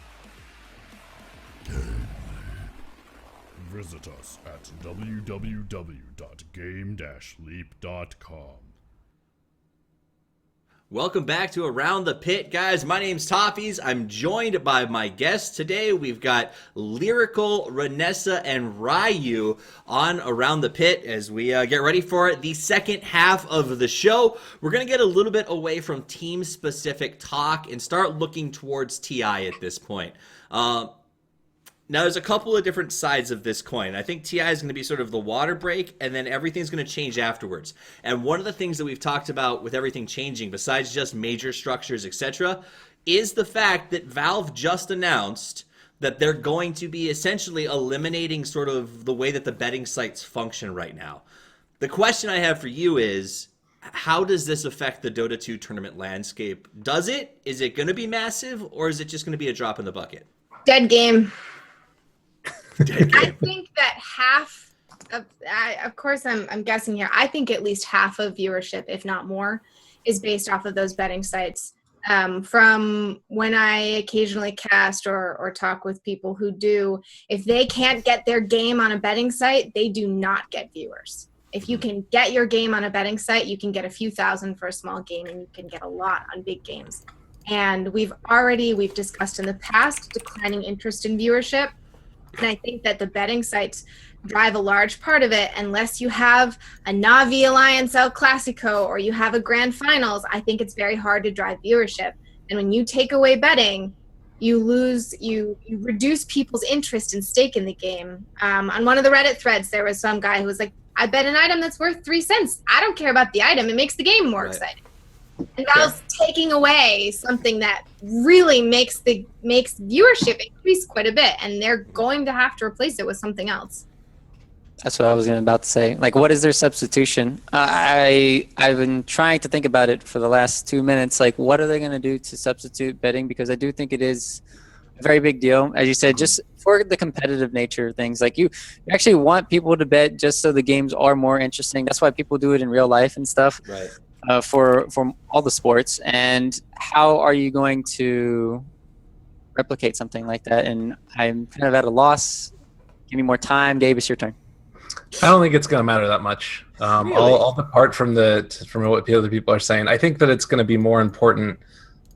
Visit us at www.game-leap.com. Welcome back to Around the Pit, guys. My name's Toffees. I'm joined by my guests today. We've got Lyrical, Reinessa, and Ryuu on Around the Pit as we get ready for the second half of the show. We're going to get a little bit away from team-specific talk and start looking towards TI at this point. Now, there's a couple of different sides of this coin. I think TI is going to be sort of the water break, and then everything's going to change afterwards. And one of the things that we've talked about with everything changing, besides just major structures, etc., is the fact that Valve just announced that they're going to be essentially eliminating sort of the way that the betting sites function right now. The question I have for you is, how does this affect the Dota 2 tournament landscape? Does it? Is it going to be massive, or is it just going to be a drop in the bucket? Dead game. I think that half of course I'm guessing here, I think at least half of viewership, if not more, is based off of those betting sites. From when I occasionally cast or talk with people who do, if they can't get their game on a betting site, they do not get viewers. If you can get your game on a betting site, you can get a few thousand for a small game, and you can get a lot on big games. And we've discussed in the past declining interest in viewership. And I think that the betting sites drive a large part of it. Unless you have a Na'Vi Alliance El Clasico or you have a grand finals, I think it's very hard to drive viewership. And when you take away betting, you reduce people's interest and stake in the game. On one of the Reddit threads, there was some guy who was like, I bet an item that's worth 3 cents. I don't care about the item. It makes the game more exciting. And Valve's taking away something that really makes viewership increase quite a bit, and they're going to have to replace it with something else. That's what I was about to say. Like, what is their substitution? I've been trying to think about it for the last 2 minutes. Like, what are they going to do to substitute betting? Because I do think it is a very big deal, as you said, just for the competitive nature of things. Like, you actually want people to bet just so the games are more interesting. That's why people do it in real life and stuff. Right. For all the sports. And how are you going to replicate something like that? And I'm kind of at a loss. Give me more time. Gabe, it's your turn. I don't think it's going to matter that much. Really? I'll depart from what the other people are saying. I think that it's going to be more important.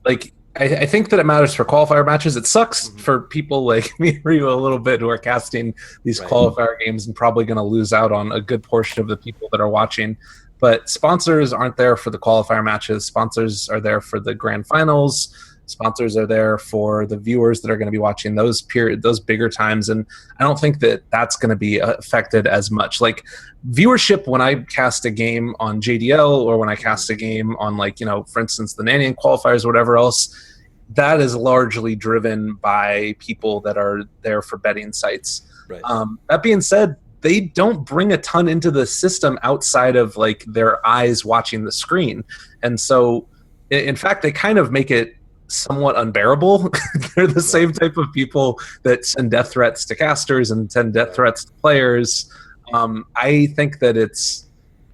Like, I think that it matters for qualifier matches. It sucks for people like me and Ryuu a little bit who are casting these qualifier games and probably going to lose out on a good portion of the people that are watching. But sponsors aren't there for the qualifier matches. Sponsors are there for the grand finals. Sponsors are there for the viewers that are going to be watching those bigger times. And I don't think that that's going to be affected as much. Like, viewership when I cast a game on JDL or when I cast a game on, like, for instance, the Nanian qualifiers or whatever else, that is largely driven by people that are there for betting sites. Right. That being said, they don't bring a ton into the system outside of, like, their eyes watching the screen. And so, in fact, they kind of make it somewhat unbearable. They're the same type of people that send death threats to casters and send death threats to players. I think that it's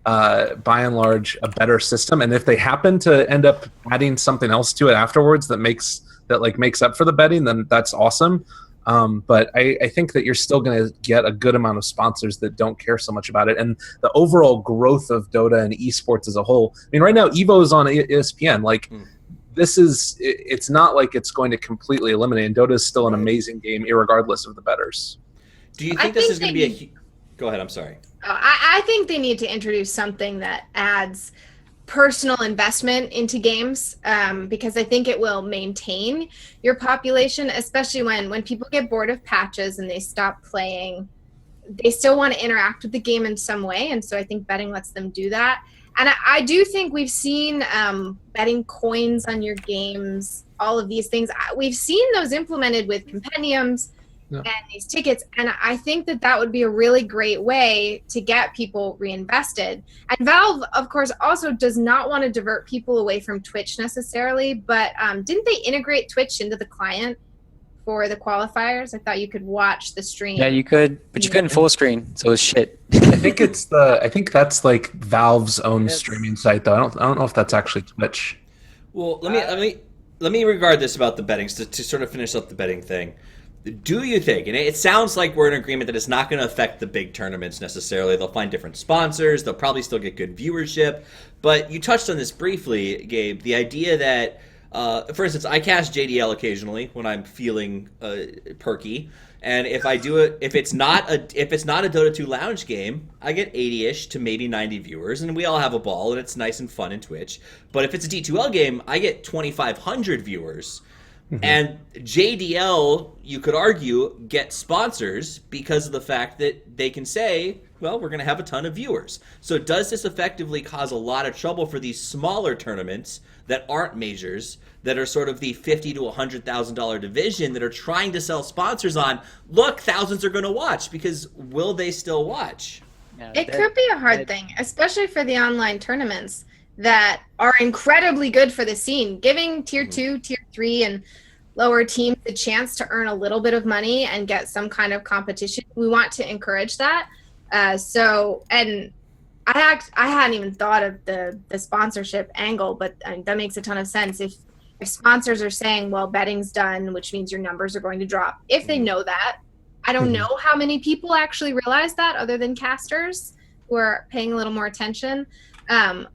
by and large a better system, and if they happen to end up adding something else to it afterwards that makes up for the betting, then that's awesome. But I think that you're still going to get a good amount of sponsors that don't care so much about it, and the overall growth of Dota and esports as a whole. I mean, right now Evo's on ESPN. It's not like it's going to completely eliminate. And Dota is still an amazing game, irregardless of the bettors. Do you think this is going to be Go ahead. I'm sorry. I think they need to introduce something that adds personal investment into games, because I think it will maintain your population, especially when people get bored of patches and they stop playing. They still want to interact with the game in some way, and so I think betting lets them do that. And I do think we've seen betting coins on your games, all of these things. We've seen those implemented with compendiums and these tickets, and I think that would be a really great way to get people reinvested. And Valve, of course, also does not want to divert people away from Twitch necessarily, but didn't they integrate Twitch into the client for the qualifiers? I thought you could watch the stream. Yeah, you could, but you couldn't full screen, so it's shit. I think that's like Valve's own streaming site, though. I don't know if that's actually Twitch. Well, let me regard this about the betting to sort of finish up the betting thing. Do you think, and it sounds like we're in agreement that it's not going to affect the big tournaments necessarily. They'll find different sponsors. They'll probably still get good viewership. But you touched on this briefly, Gabe, the idea that, for instance, I cast JDL occasionally when I'm feeling perky. And if I do it, if it's not a Dota 2 lounge game, I get 80-ish to maybe 90 viewers, and we all have a ball, and it's nice and fun in Twitch. But if it's a D2L game, I get 2,500 viewers. Mm-hmm. And JDL, you could argue, get sponsors because of the fact that they can say, well, we're going to have a ton of viewers. So does this effectively cause a lot of trouble for these smaller tournaments that aren't majors, that are sort of the $50,000 to $100,000 division that are trying to sell sponsors on, look, thousands are going to watch, because will they still watch? It could be a hard thing, especially for the online tournaments that are incredibly good for the scene, giving tier 2, tier 3, and lower teams the chance to earn a little bit of money and get some kind of competition. We want to encourage that. And I hadn't even thought of the sponsorship angle, but that makes a ton of sense. If sponsors are saying, well, betting's done, which means your numbers are going to drop. If they know that, I don't know how many people actually realize that other than casters who are paying a little more attention.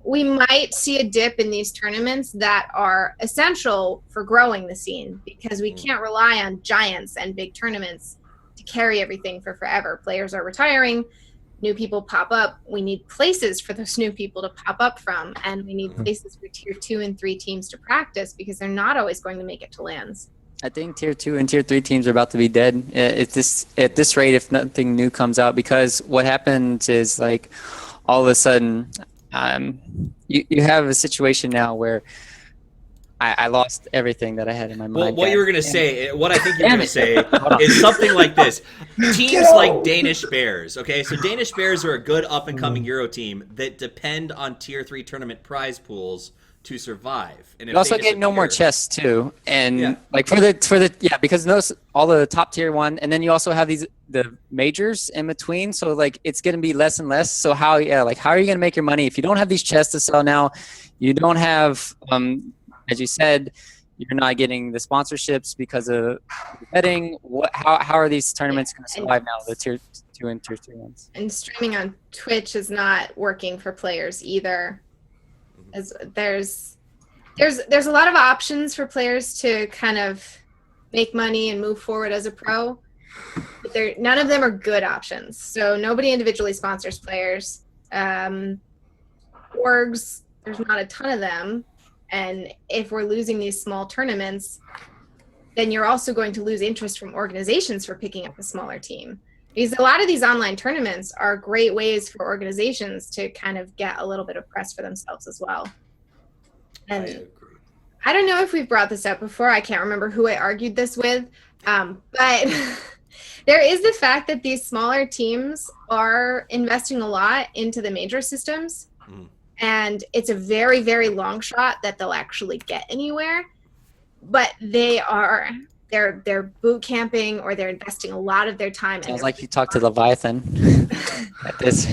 We might see a dip in these tournaments that are essential for growing the scene, because we can't rely on giants and big tournaments to carry everything for forever. Players are retiring, new people pop up. We need places for those new people to pop up from, and we need places for tier 2 and 3 teams to practice, because they're not always going to make it to LANs. I think tier 2 and tier 3 teams are about to be dead at this rate if nothing new comes out, because what happens is, like, all of a sudden you have a situation now where I lost everything that I had in my mind. Well, what you were going to say, what I think you're going to say is something like this. Teams like Danish Bears, okay? So Danish Bears are a good up-and-coming Euro team that depend on tier 3 tournament prize pools to survive. And you also get no more chests too, and like for the because those all the top tier 1, and then you also have the majors in between. So like it's going to be less and less. So how are you going to make your money if you don't have these chests to sell now? You don't have, as you said, you're not getting the sponsorships because of betting. How are these tournaments going to survive now? The tier 2 and tier 3 ones. And streaming on Twitch is not working for players either. As there's a lot of options for players to kind of make money and move forward as a pro, but none of them are good options. So nobody individually sponsors players. Orgs, there's not a ton of them, and if we're losing these small tournaments, then you're also going to lose interest from organizations for picking up a smaller team. Because a lot of these online tournaments are great ways for organizations to kind of get a little bit of press for themselves as well. And I don't know if we've brought this up before. I can't remember who I argued this with. But there is the fact that these smaller teams are investing a lot into the major systems. And it's a very, very long shot that they'll actually get anywhere. But they're boot camping, or they're investing a lot of their time. Sounds like you talked to Leviathan. at this.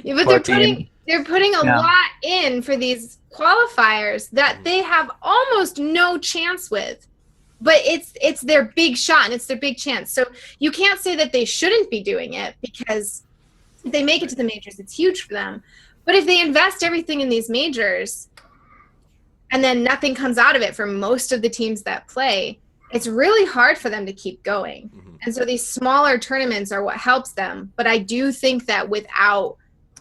Yeah, but Poor they're putting a Yeah. lot in for these qualifiers that they have almost no chance with. But it's their big shot and it's their big chance. So you can't say that they shouldn't be doing it, because if they make it to the majors, it's huge for them. But if they invest everything in these majors and then nothing comes out of it for most of the teams that play, it's really hard for them to keep going. And so these smaller tournaments are what helps them. But I do think that without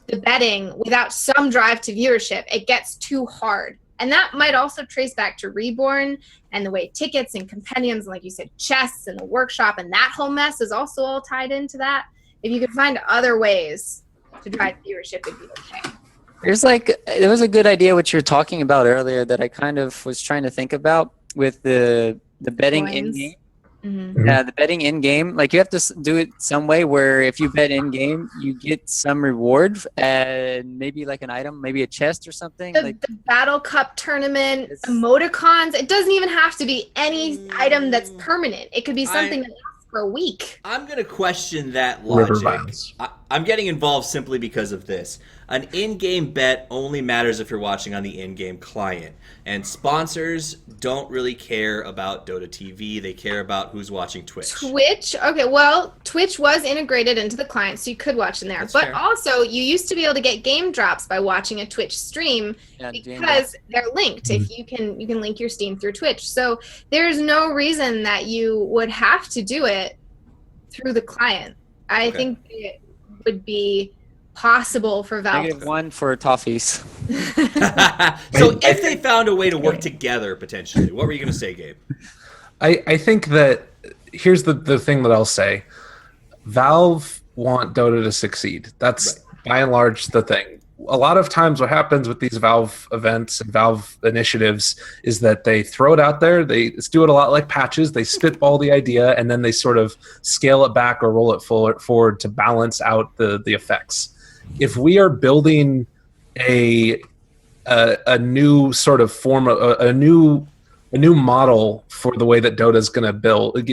the betting, without some drive to viewership, it gets too hard. And that might also trace back to Reborn and the way tickets and compendiums, and like you said, chests and the workshop and that whole mess is also all tied into that. If you could find other ways to drive viewership, it'd be okay. There was a good idea what you were talking about earlier that I kind of was trying to think about with the betting Coins. in game. Mm-hmm. Yeah, the betting in game. Like you have to do it some way where if you bet in game, you get some reward and maybe like an item, maybe a chest or something. The Battle Cup tournament, It's- emoticons, it doesn't even have to be any item that's permanent. It could be something that lasts for a week. I'm going to question that River logic. violence. I'm getting involved simply because of this. An in-game bet only matters if you're watching on the in-game client. And sponsors don't really care about Dota TV. They care about who's watching Twitch. Twitch, okay, well, Twitch was integrated into the client, so you could watch in there. That's But fair. also, you used to be able to get game drops by watching a Twitch stream Yeah, game because they're linked. If you can link your Steam through Twitch. So there's no reason that you would have to do it through the client. I Okay. think it would be possible for Valve. -1 for toffees. So if they found a way to work together, potentially, what were you going to say, Gabe? I think that here's the thing that I'll say. Valve want Dota to succeed. That's by and large the thing. A lot of times what happens with these Valve events and Valve initiatives is that they throw it out there. They do it a lot like patches. They spitball the idea and then they sort of scale it back or roll it forward to balance out the effects. If we are building a new sort of form of a new model for the way that Dota is going to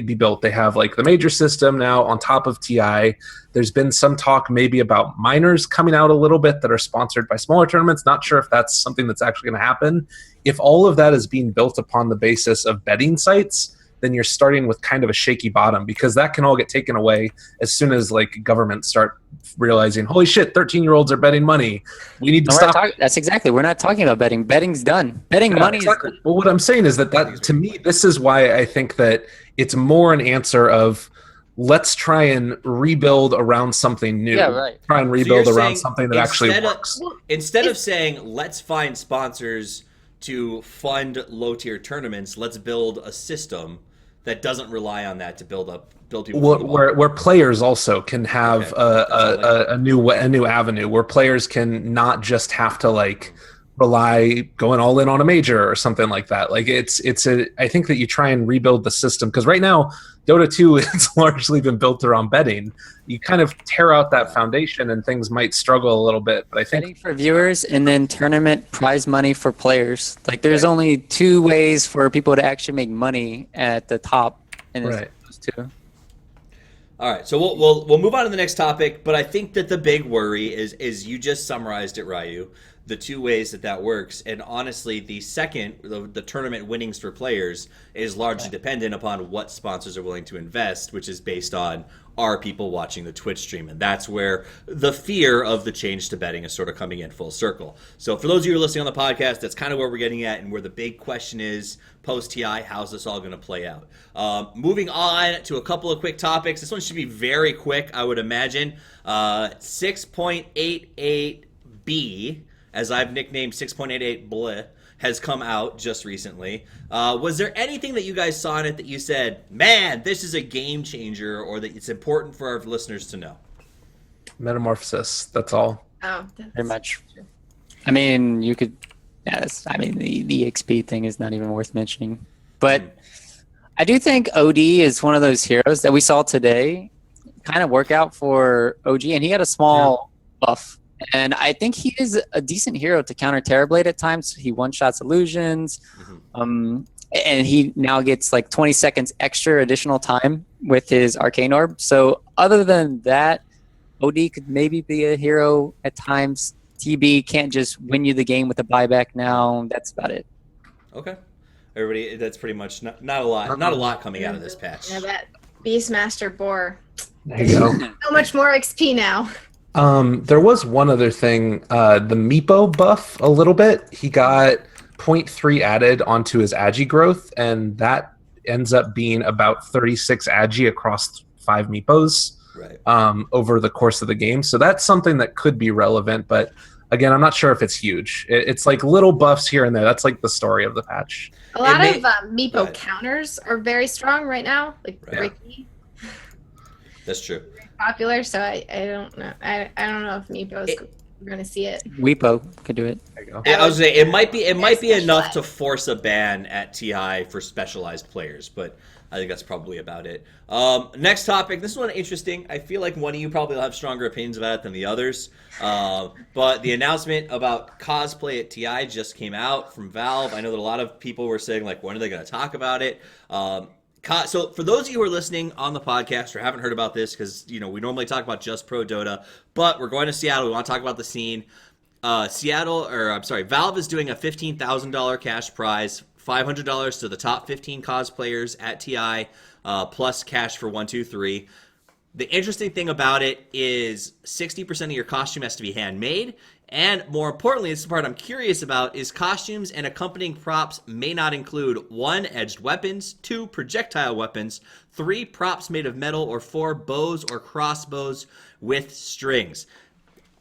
be built. They have like the major system now on top of TI. There's been some talk maybe about minors coming out a little bit that are sponsored by smaller tournaments. Not sure if that's something that's actually going to happen. If all of that is being built upon the basis of betting sites, then you're starting with kind of a shaky bottom, because that can all get taken away as soon as like governments start realizing, holy shit, 13-year-olds are betting money. We need to stop. That's exactly. We're not talking about betting. Betting's done. Betting money Exactly. is Well, what I'm saying is that to me, this is why I think that it's more an answer of let's try and rebuild around something new. Yeah, right. Try and So rebuild you're around saying something that actually instead of- works. Instead of saying, let's find sponsors to fund low-tier tournaments, let's build a system that doesn't rely on that to build people. Where players also can have a new avenue, where players can not just have to like rely going all in on a major or something like that. Like I think that you try and rebuild the system, because right now Dota 2 has largely been built around betting. You kind of tear out that foundation and things might struggle a little bit. But I think betting for viewers and then tournament prize money for players. Like there's only two ways for people to actually make money at the top, and it's those two. All right, so we'll move on to the next topic, but I think that the big worry is you just summarized it, Ryuu, the two ways that works, and honestly, the second, the tournament winnings for players, is largely dependent upon what sponsors are willing to invest, which is based on are people watching the Twitch stream, and that's where the fear of the change to betting is sort of coming in full circle. So for those of you who are listening on the podcast, that's kind of where we're getting at, and where the big question is, post-TI, how's this all going to play out? Moving on to a couple of quick topics. This one should be very quick, I would imagine. 6.88B, as I've nicknamed 6.88 bleh, has come out just recently. Was there anything that you guys saw in it that you said, man, this is a game changer, or that it's important for our listeners to know? Metamorphosis, that's all. Oh, Very much. I mean, you could. Yeah, the EXP thing is not even worth mentioning. But I do think OD is one of those heroes that we saw today kind of work out for OG, and he had a small buff. And I think he is a decent hero to counter Terrorblade at times. He one-shots illusions. And he now gets like 20 seconds extra additional time with his Arcane Orb. So other than that, OD could maybe be a hero at times. TB can't just win you the game with a buyback now. That's about it. Okay. Everybody, that's pretty much not a lot coming out of this patch. Yeah, that Beastmaster Boar. There you go. So much more XP now. There was one other thing. The Meepo buff a little bit. He got 0.3 added onto his Agi growth, and that ends up being about 36 Agi across 5 Meepos over the course of the game. So that's something that could be relevant, but again, I'm not sure if it's huge. It's like little buffs here and there. That's like the story of the patch. A lot of Meepo counters are very strong right now. Like Ricky. That's true. Very popular, so I don't know. I don't know if Meepo is going to see it. Weepo could do it. There you go. I was saying it might be enough to force a ban at TI for specialized players, but I think that's probably about it. Next topic. This one interesting. I feel like one of you probably will have stronger opinions about it than the others. But the announcement about cosplay at TI just came out from Valve. I know that a lot of people were saying, like, when are they going to talk about it? So for those of you who are listening on the podcast or haven't heard about this, because we normally talk about just Pro Dota, but we're going to Seattle. We want to talk about the scene. Valve is doing a $15,000 cash prize, $500 to the top 15 cosplayers at TI, plus cash for 1, 2, 3. The interesting thing about it is 60% of your costume has to be handmade. And more importantly, this is the part I'm curious about, is costumes and accompanying props may not include 1, edged weapons, 2, projectile weapons, 3, props made of metal, or 4, bows or crossbows with strings.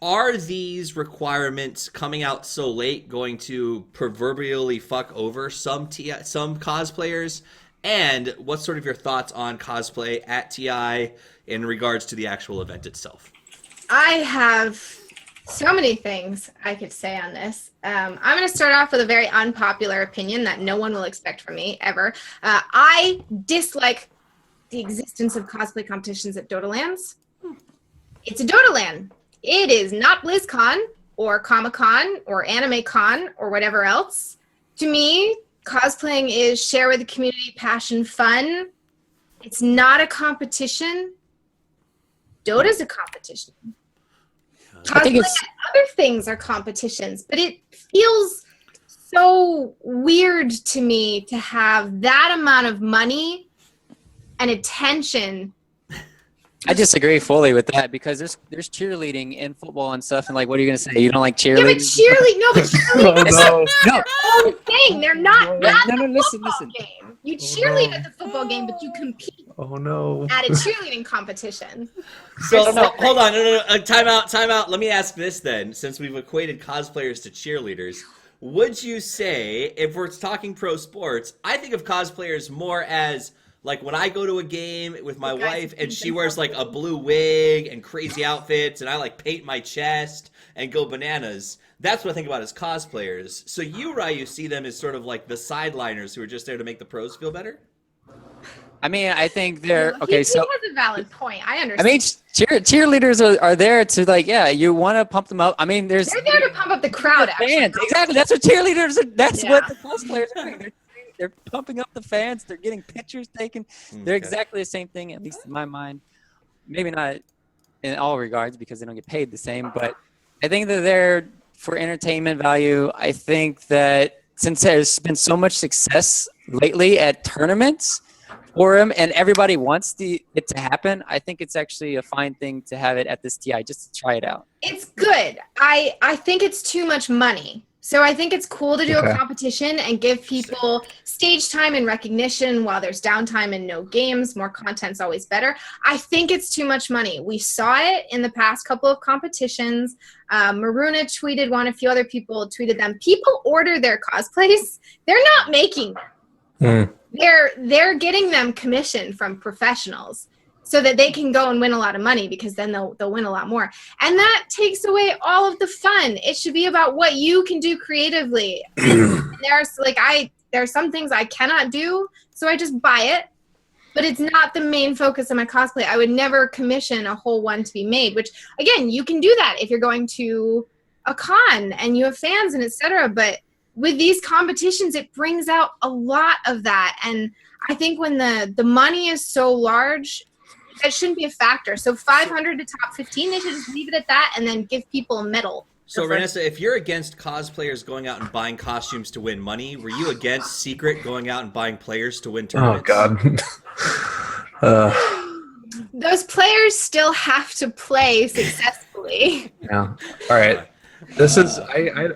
Are these requirements coming out so late going to proverbially fuck over some cosplayers? And what's sort of your thoughts on cosplay at TI in regards to the actual event itself? I have so many things I could say on this. I'm going to start off with a very unpopular opinion that no one will expect from me ever. I dislike the existence of cosplay competitions at Dota Lands. It's a Dota Land. It is not BlizzCon or Comic-Con or AnimeCon or whatever else. To me, cosplaying is share with the community, passion, fun. It's not a competition. Dota's a competition. Cosplay and other things are competitions, but it feels so weird to me to have that amount of money and attention. I disagree fully with that because there's cheerleading in football and stuff, and like, what are you gonna say? You don't like cheerleading? Yeah, but cheerleading, no. Whole thing. They're not listen. game. You cheerlead at the football game, but you compete at a cheerleading competition. So hold on, no, time out. Let me ask this then, since we've equated cosplayers to cheerleaders. Would you say, if we're talking pro sports, I think of cosplayers more as, like, when I go to a game with my wife and she wears like a blue wig and crazy outfits and I like paint my chest and go bananas, that's what I think about as cosplayers. So you, Ryuu, see them as sort of like the sideliners who are just there to make the pros feel better? I mean, I think they're He has a valid point. I understand. I mean, cheerleaders are there to, like, you want to pump them up. I mean, they're there to pump up the crowd. Fans, exactly. That's what cheerleaders are. That's what the cosplayers are doing. They're pumping up the fans. They're getting pictures taken. They're exactly the same thing, at least in my mind. Maybe not in all regards because they don't get paid the same, but I think that they're for entertainment value. I think that since there's been so much success lately at tournaments for them and everybody wants it to happen, I think it's actually a fine thing to have it at this TI just to try it out. It's good. I think it's too much money. So I think it's cool to do a competition and give people stage time and recognition while there's downtime and no games. More content's always better. I think it's too much money. We saw it in the past couple of competitions. Maruna tweeted one, a few other people tweeted them. People order their cosplays. They're not making them. They're getting them commissioned from professionals so that they can go and win a lot of money because then they'll win a lot more. And that takes away all of the fun. It should be about what you can do creatively. There are some things I cannot do, so I just buy it. But it's not the main focus of my cosplay. I would never commission a whole one to be made, which, again, you can do that if you're going to a con and you have fans and etc. But with these competitions, it brings out a lot of that. And I think when the money is so large, that shouldn't be a factor. So 500 to top 15, they should just leave it at that and then give people a medal. So, Reinessa, if you're against cosplayers going out and buying costumes to win money, were you against Secret going out and buying players to win Oh tournaments? God. Those players still have to play successfully. Yeah. All right. This is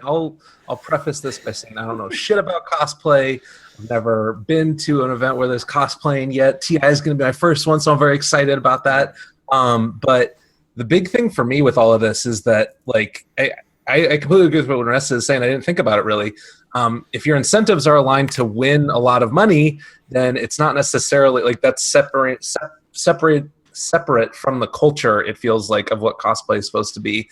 I'll preface this by saying I don't know shit about cosplay. I've never been to an event where there's cosplaying yet. TI is going to be my first one, so I'm very excited about that. But the big thing for me with all of this is that, like, I completely agree with what Reinessa is saying. I didn't think about it really. If your incentives are aligned to win a lot of money, then it's not necessarily like that's separate from the culture. It feels like of what cosplay is supposed to be.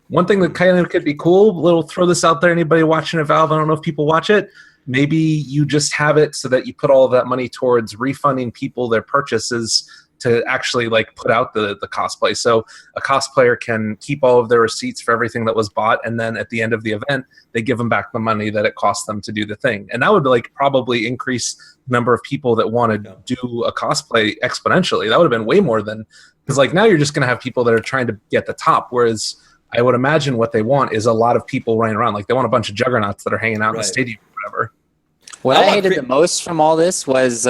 One thing that kind of could be cool, throw this out there, anybody watching at Valve, I don't know if people watch it, maybe you just have it so that you put all of that money towards refunding people their purchases to actually like put out the cosplay. So a cosplayer can keep all of their receipts for everything that was bought, and then at the end of the event, they give them back the money that it cost them to do the thing. And that would like probably increase the number of people that want to do a cosplay exponentially. That would have been way more than, because like now you're just going to have people that are trying to get the top, whereas I would imagine what they want is a lot of people running around. Like they want a bunch of juggernauts that are hanging out in the stadium or whatever. What I hated the most from all this was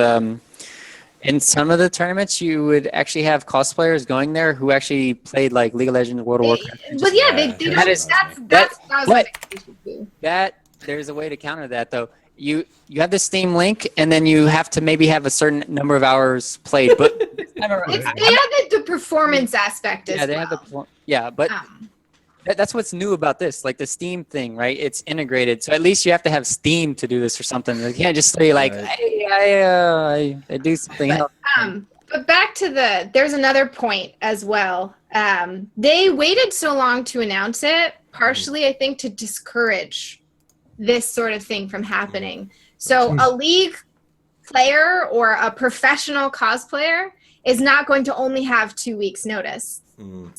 in some of the tournaments, you would actually have cosplayers going there who actually played like League of Legends, World of Warcraft. But yeah, they That is- that's what That there's a way to counter that though. You have the Steam link, and then you have to maybe have a certain number of hours played. But this time around, they have the performance aspect as yeah, they well. have but that's what's new about this, like the Steam thing, right? It's integrated, so at least you have to have Steam to do this or something. You can't just say like, hey, I do something else. But back to there's another point as well. They waited so long to announce it, partially I think to discourage this sort of thing from happening. So a league player or a professional cosplayer is not going to only have 2 weeks notice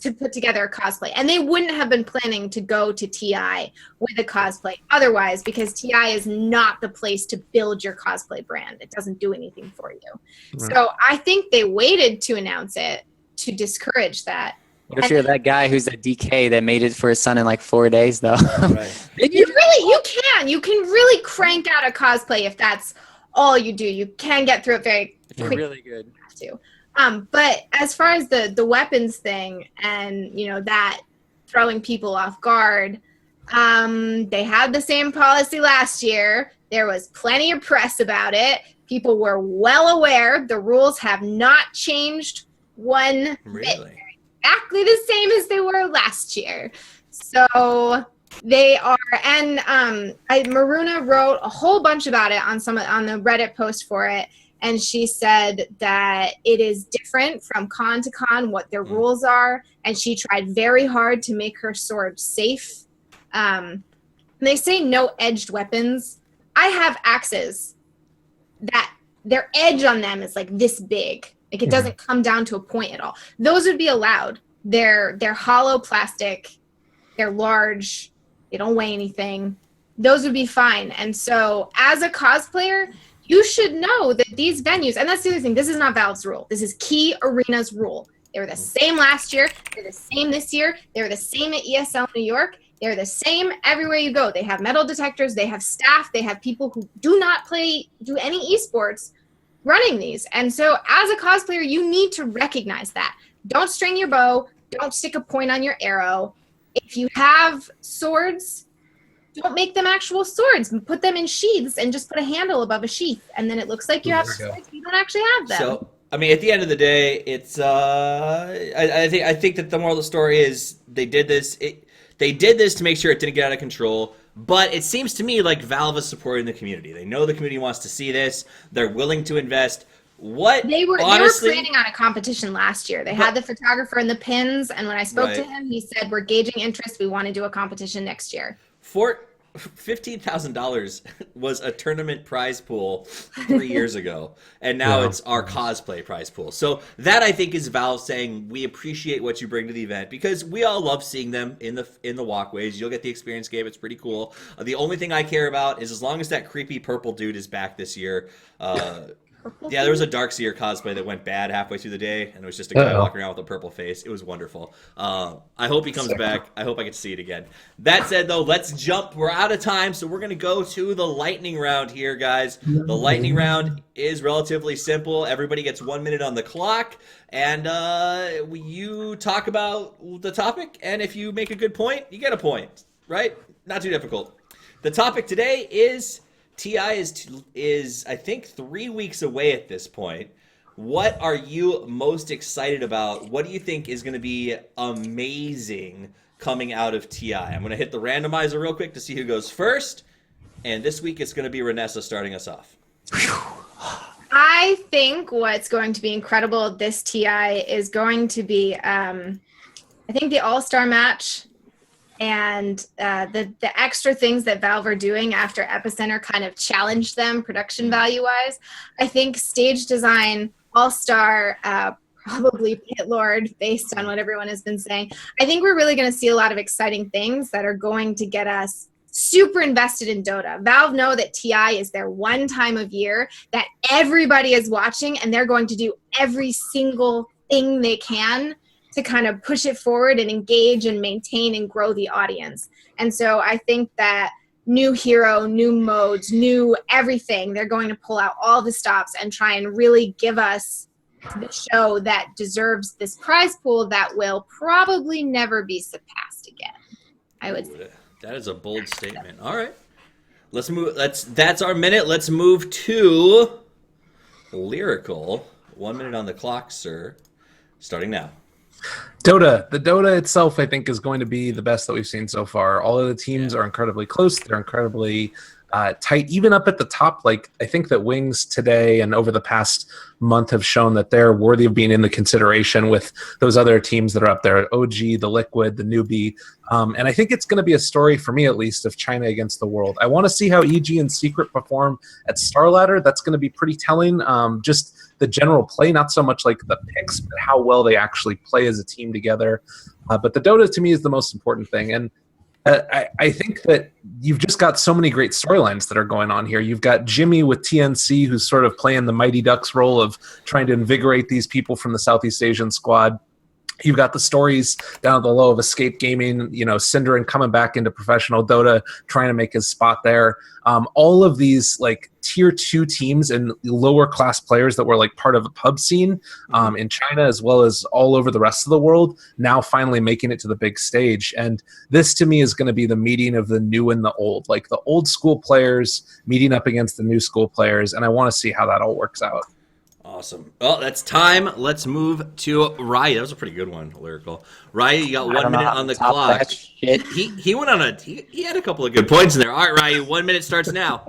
to put together a cosplay. And they wouldn't have been planning to go to TI with a cosplay otherwise, because TI is not the place to build your cosplay brand. It doesn't do anything for you. Right. So I think they waited to announce it to discourage that. What if you're that guy who's a DK that made it for his son in like 4 days, though? Right. You can really crank out a cosplay if that's all you do. You can get through it very quickly. Really good. But as far as the weapons thing and, that throwing people off guard, they had the same policy last year. There was plenty of press about it. People were well aware. The rules have not changed one bit. Exactly the same as they were last year. So they are, and Maruna wrote a whole bunch about it on the Reddit post for it. And she said that it is different from con to con, what their rules are. And she tried very hard to make her sword safe. They say no edged weapons. I have axes that their edge on them is like this big. Like it doesn't come down to a point at all. Those would be allowed. They're hollow plastic. They're large. They don't weigh anything. Those would be fine. And so as a cosplayer, you should know that these venues, and that's the other thing, this is not Valve's rule. This is Key Arena's rule. They were the same last year. They're the same this year. They were the same at ESL New York. They're the same everywhere you go. They have metal detectors. They have staff. They have people who do any esports running these. And so as a cosplayer, you need to recognize that. Don't string your bow. Don't stick a point on your arrow. If you have swords, don't make them actual swords. Put them in sheaths and just put a handle above a sheath. And then it looks like you have swords. You don't actually have them. So, I mean, at the end of the day, it's I think that the moral of the story is they did this. They did this to make sure it didn't get out of control. But it seems to me like Valve is supporting the community. They know the community wants to see this. They're willing to invest. They were planning on a competition last year. They had the photographer and the pins, and when I spoke to him, he said, we're gauging interest. We want to do a competition next year. For $15,000 was a tournament prize pool 3 years ago, and now it's our cosplay prize pool. So that, I think, is Valve saying we appreciate what you bring to the event, because we all love seeing them in the walkways. You'll get the experience game. It's pretty cool. The only thing I care about is as long as that creepy purple dude is back this year, Yeah, there was a Darkseer cosplay that went bad halfway through the day, and it was just a guy walking around with a purple face. It was wonderful. I hope he comes back. I hope I get to see it again. That said, though, let's jump. We're out of time, so we're going to go to the lightning round here, guys. The lightning round is relatively simple. Everybody gets 1 minute on the clock, and you talk about the topic, and if you make a good point, you get a point, right? Not too difficult. The topic today is... TI is I think 3 weeks away at this point. What are you most excited about? What do you think is going to be amazing coming out of TI? I'm going to hit the randomizer real quick to see who goes first. And this week it's going to be Reinessa starting us off. I think what's going to be incredible at this TI is going to be, I think the All-Star match and the extra things that Valve are doing after Epicenter kind of challenged them production value-wise. I think stage design, All-Star, probably Pit Lord, based on what everyone has been saying. I think we're really going to see a lot of exciting things that are going to get us super invested in Dota. Valve know that TI is their one time of year that everybody is watching, and they're going to do every single thing they can to kind of push it forward and engage and maintain and grow the audience. And so I think that new hero, new modes, new everything, they're going to pull out all the stops and try and really give us the show that deserves this prize pool that will probably never be surpassed again, I would say. That is a bold statement. All right. Let's move. That's our minute. Let's move to Lyrical. 1 minute on the clock, sir. Starting now. Dota. The Dota itself, I think, is going to be the best that we've seen so far. All of the teams are incredibly close. They're incredibly tight, even up at the top. Like, I think that Wings today and over the past month have shown that they're worthy of being in the consideration with those other teams that are up there, OG, the Liquid, the Newbie. And I think it's going to be a story, for me at least, of China against the world. I want to see how EG and Secret perform at StarLadder. That's going to be pretty telling. Just the general play, not so much like the picks, but how well they actually play as a team together. But the Dota, to me, is the most important thing. And I think that you've just got so many great storylines that are going on here. You've got Jimmy with TNC, who's sort of playing the Mighty Ducks role of trying to invigorate these people from the Southeast Asian squad. You've got the stories down at the low of Escape Gaming, Cinderin coming back into professional Dota, trying to make his spot there. All of these like tier 2 teams and lower class players that were like part of the pub scene in China as well as all over the rest of the world, now finally making it to the big stage. And this to me is going to be the meeting of the new and the old, like the old school players meeting up against the new school players. And I want to see how that all works out. Awesome. Well, that's time. Let's move to Ryuu. That was a pretty good one, Lyrical. Ryuu, you got 1 minute on the clock. He went on he had a couple of good points in there. All right, Ryuu, 1 minute starts now.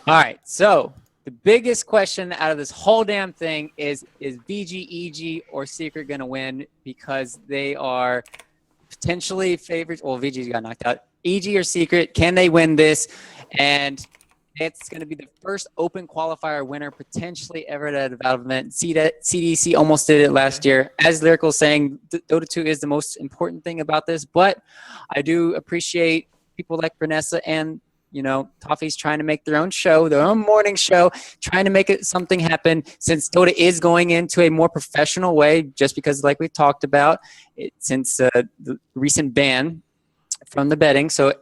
All right, so the biggest question out of this whole damn thing is VG, EG, or Secret going to win because they are potentially favorites? Well, VG got knocked out. EG or Secret, can they win this? And it's going to be the first open qualifier winner potentially ever at a development. CDC almost did it last year. As Lyrical is saying, Dota 2 is the most important thing about this, but I do appreciate people like Reinessa and Toffee's trying to make their own show, their own morning show, trying to make it something happen since Dota is going into a more professional way, just because like we've talked about, since the recent ban from the betting. So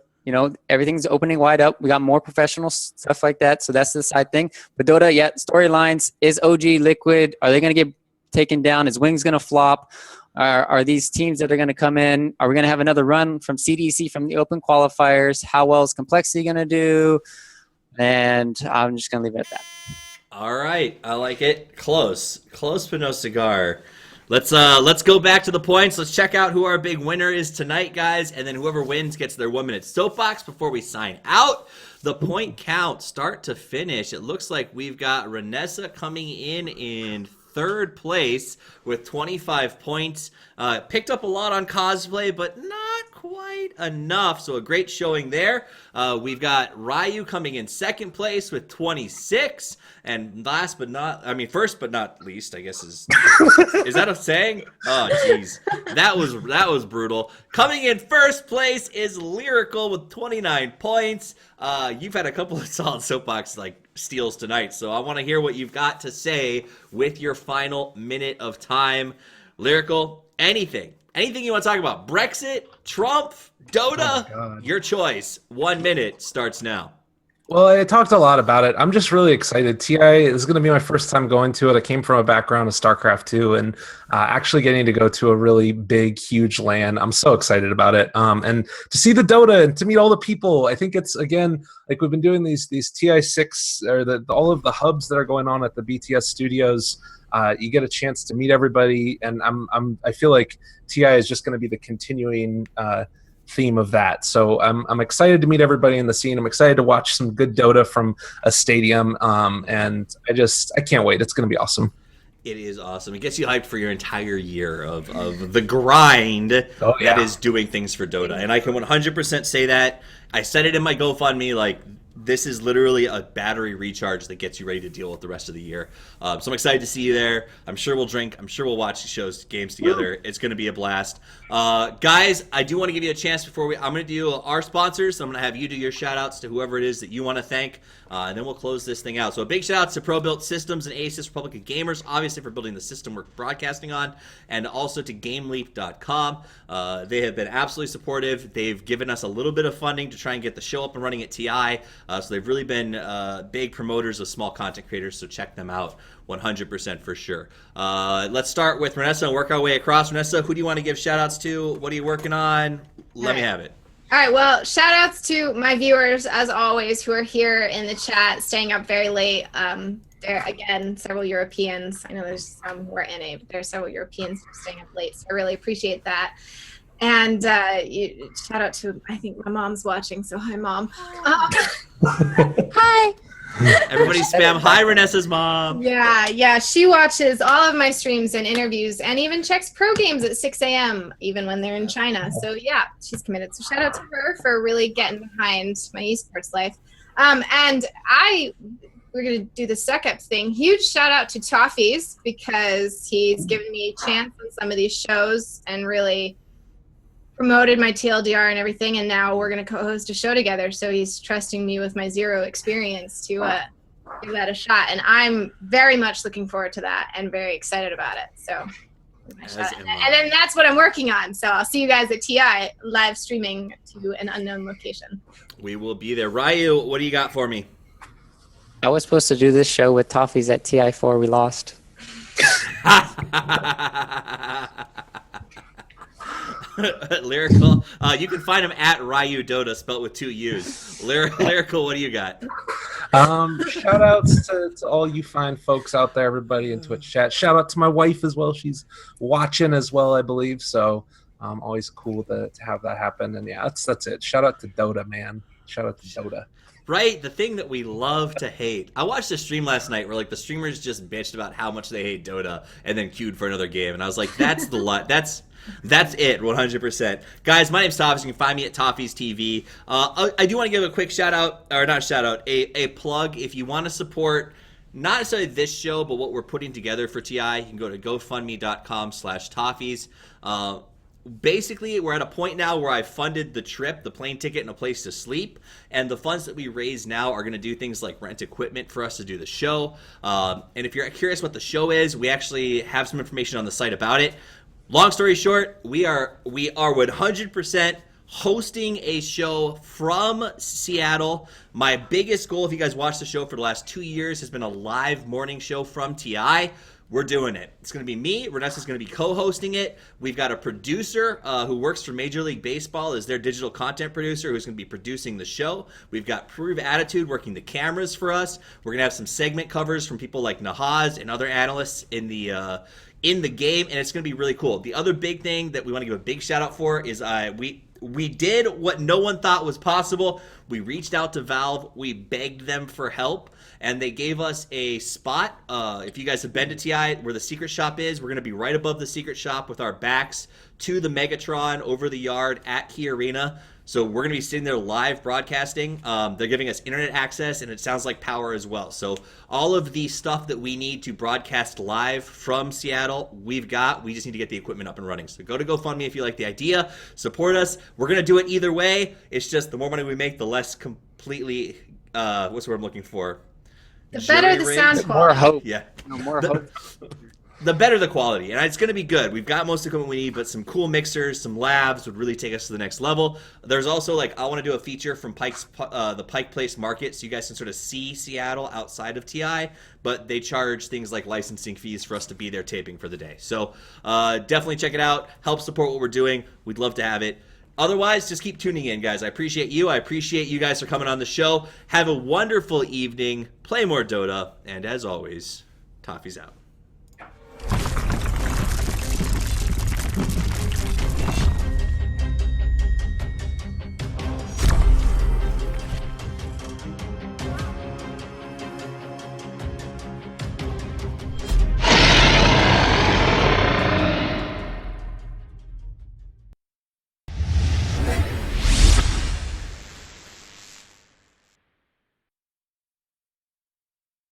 everything's opening wide up. We got more professional stuff like that. So that's the side thing. But Dota, storylines. Is OG Liquid, are they going to get taken down? Is Wings going to flop? Are these teams that are going to come in? Are we going to have another run from CDC from the open qualifiers? How well is Complexity going to do? And I'm just going to leave it at that. All right. I like it. Close, but no cigar. Let's go back to the points. Let's check out who our big winner is tonight, guys, and then whoever wins gets their 1 minute soapbox before we sign out. The point count, start to finish. It looks like we've got Reinessa coming in third place with 25 points. Picked up a lot on cosplay, but not quite enough. So a great showing there. We've got Ryuu coming in second place with 26. And first but not least, I guess is that a saying? Oh, jeez. That was brutal. Coming in first place is Lyrical with 29 points. You've had a couple of solid soapbox steals tonight, so I want to hear what you've got to say with your final minute of time. Lyrical, anything you want to talk about? Brexit, Trump, Dota, your choice. 1 minute starts now. Well, I talked a lot about it. I'm just really excited. TI is going to be my first time going to it. I came from a background of StarCraft 2, and actually getting to go to a really big, huge LAN. I'm so excited about it. And to see the Dota and to meet all the people, I think it's, again, like we've been doing these TI6 or all of the hubs that are going on at the BTS studios. You get a chance to meet everybody, and I feel like TI is just going to be the continuing theme of that. So I'm excited to meet everybody in the scene. I'm excited to watch some good Dota from a stadium, and I can't wait. It's going to be awesome. It is awesome. It gets you hyped for your entire year of the grind that is doing things for Dota. And I can 100% say that. I said it in my GoFundMe, this is literally a battery recharge that gets you ready to deal with the rest of the year. So I'm excited to see you there. I'm sure we'll drink. I'm sure we'll watch the games together. It's going to be a blast. Guys, I do want to give you a chance I'm going to do our sponsors. So I'm going to have you do your shout outs to whoever it is that you want to thank. And then we'll close this thing out. So a big shout out to ProBuilt Systems and Asus Republic of Gamers, obviously for building the system we're broadcasting on, and also to GameLeap.com. They have been absolutely supportive. They've given us a little bit of funding to try and get the show up and running at TI. So they've really been big promoters of small content creators, so check them out 100% for sure. Let's start with Reinessa and work our way across. Reinessa, who do you want to give shout-outs to? What are you working on? Let me have it. All right, well, shout-outs to my viewers, as always, who are here in the chat, staying up very late. There, again, several Europeans. I know there's some who are NA, but there are several Europeans who are staying up late, so I really appreciate that. And shout out to, I think my mom's watching, so hi, Mom. Hi. Everybody spam, hi, Reinessa's mom. Yeah, she watches all of my streams and interviews and even checks pro games at 6 a.m., even when they're in China. So, yeah, she's committed. So shout out to her for really getting behind my esports life. And we're going to do the suck-up thing. Huge shout out to Toffees because he's given me a chance on some of these shows and really promoted my TLDR and everything, and now we're going to co-host a show together, so he's trusting me with my zero experience to give that a shot, and I'm very much looking forward to that and very excited about it. So, and then that's what I'm working on, so I'll see you guys at TI live streaming to an unknown location. We will be there. Ryuu, what do you got for me? I was supposed to do this show with Toffees at TI4. We lost. Lyrical, you can find him at Ryuu Dota, spelled with 2 U's. Lyrical, what do you got? Shout outs to all you fine folks out there, everybody in Twitch chat. Shout out to my wife as well. She's watching as well, I believe. So always cool to have that happen. And yeah, that's it. Shout out to Dota, man. Shout out to Dota. Right, the thing that we love to hate. I watched a stream last night where the streamers just bitched about how much they hate Dota and then queued for another game, and I was like, that's that's it, 100%. Guys, my name's Toffees. You can find me at Toffees TV. I do want to give a quick shout out, or not shout out, a plug. If you want to support not necessarily this show, but what we're putting together for TI, you can go to GoFundMe.com/Toffees. Basically, we're at a point now where I've funded the trip, the plane ticket, and a place to sleep. And the funds that we raise now are going to do things like rent equipment for us to do the show. And if you're curious what the show is, we actually have some information on the site about it. Long story short, we are 100% hosting a show from Seattle. My biggest goal, if you guys watched the show for the last 2 years, has been a live morning show from TI. We're doing it. It's going to be me. Reinessa's going to be co-hosting it. We've got a producer who works for Major League Baseball as their digital content producer who's going to be producing the show. We've got Prove Attitude working the cameras for us. We're going to have some segment covers from people like Nahaz and other analysts in the game, and it's going to be really cool. The other big thing that we want to give a big shout out for is we did what no one thought was possible. We reached out to Valve. We begged them for help, and they gave us a spot. If you guys have been to TI, where the secret shop is, we're going to be right above the secret shop with our backs to the Megatron over the yard at Key Arena. So we're going to be sitting there live broadcasting. They're giving us internet access, and it sounds like power as well. So all of the stuff that we need to broadcast live from Seattle, we've got. We just need to get the equipment up and running. So go to GoFundMe if you like the idea. Support us. We're going to do it either way. It's just the more money we make, the less completely, what's the word I'm looking for? The better the sound More quality. hope. Yeah. No, more hope. The better the quality, and it's going to be good. We've got most of the equipment we need, but some cool mixers, some labs would really take us to the next level. There's also, I want to do a feature from the Pike Place Market, so you guys can sort of see Seattle outside of TI, but they charge things like licensing fees for us to be there taping for the day. So definitely check it out. Help support what we're doing. We'd love to have it. Otherwise, just keep tuning in, guys. I appreciate you. I appreciate you guys for coming on the show. Have a wonderful evening. Play more Dota, and as always, Toffee's out.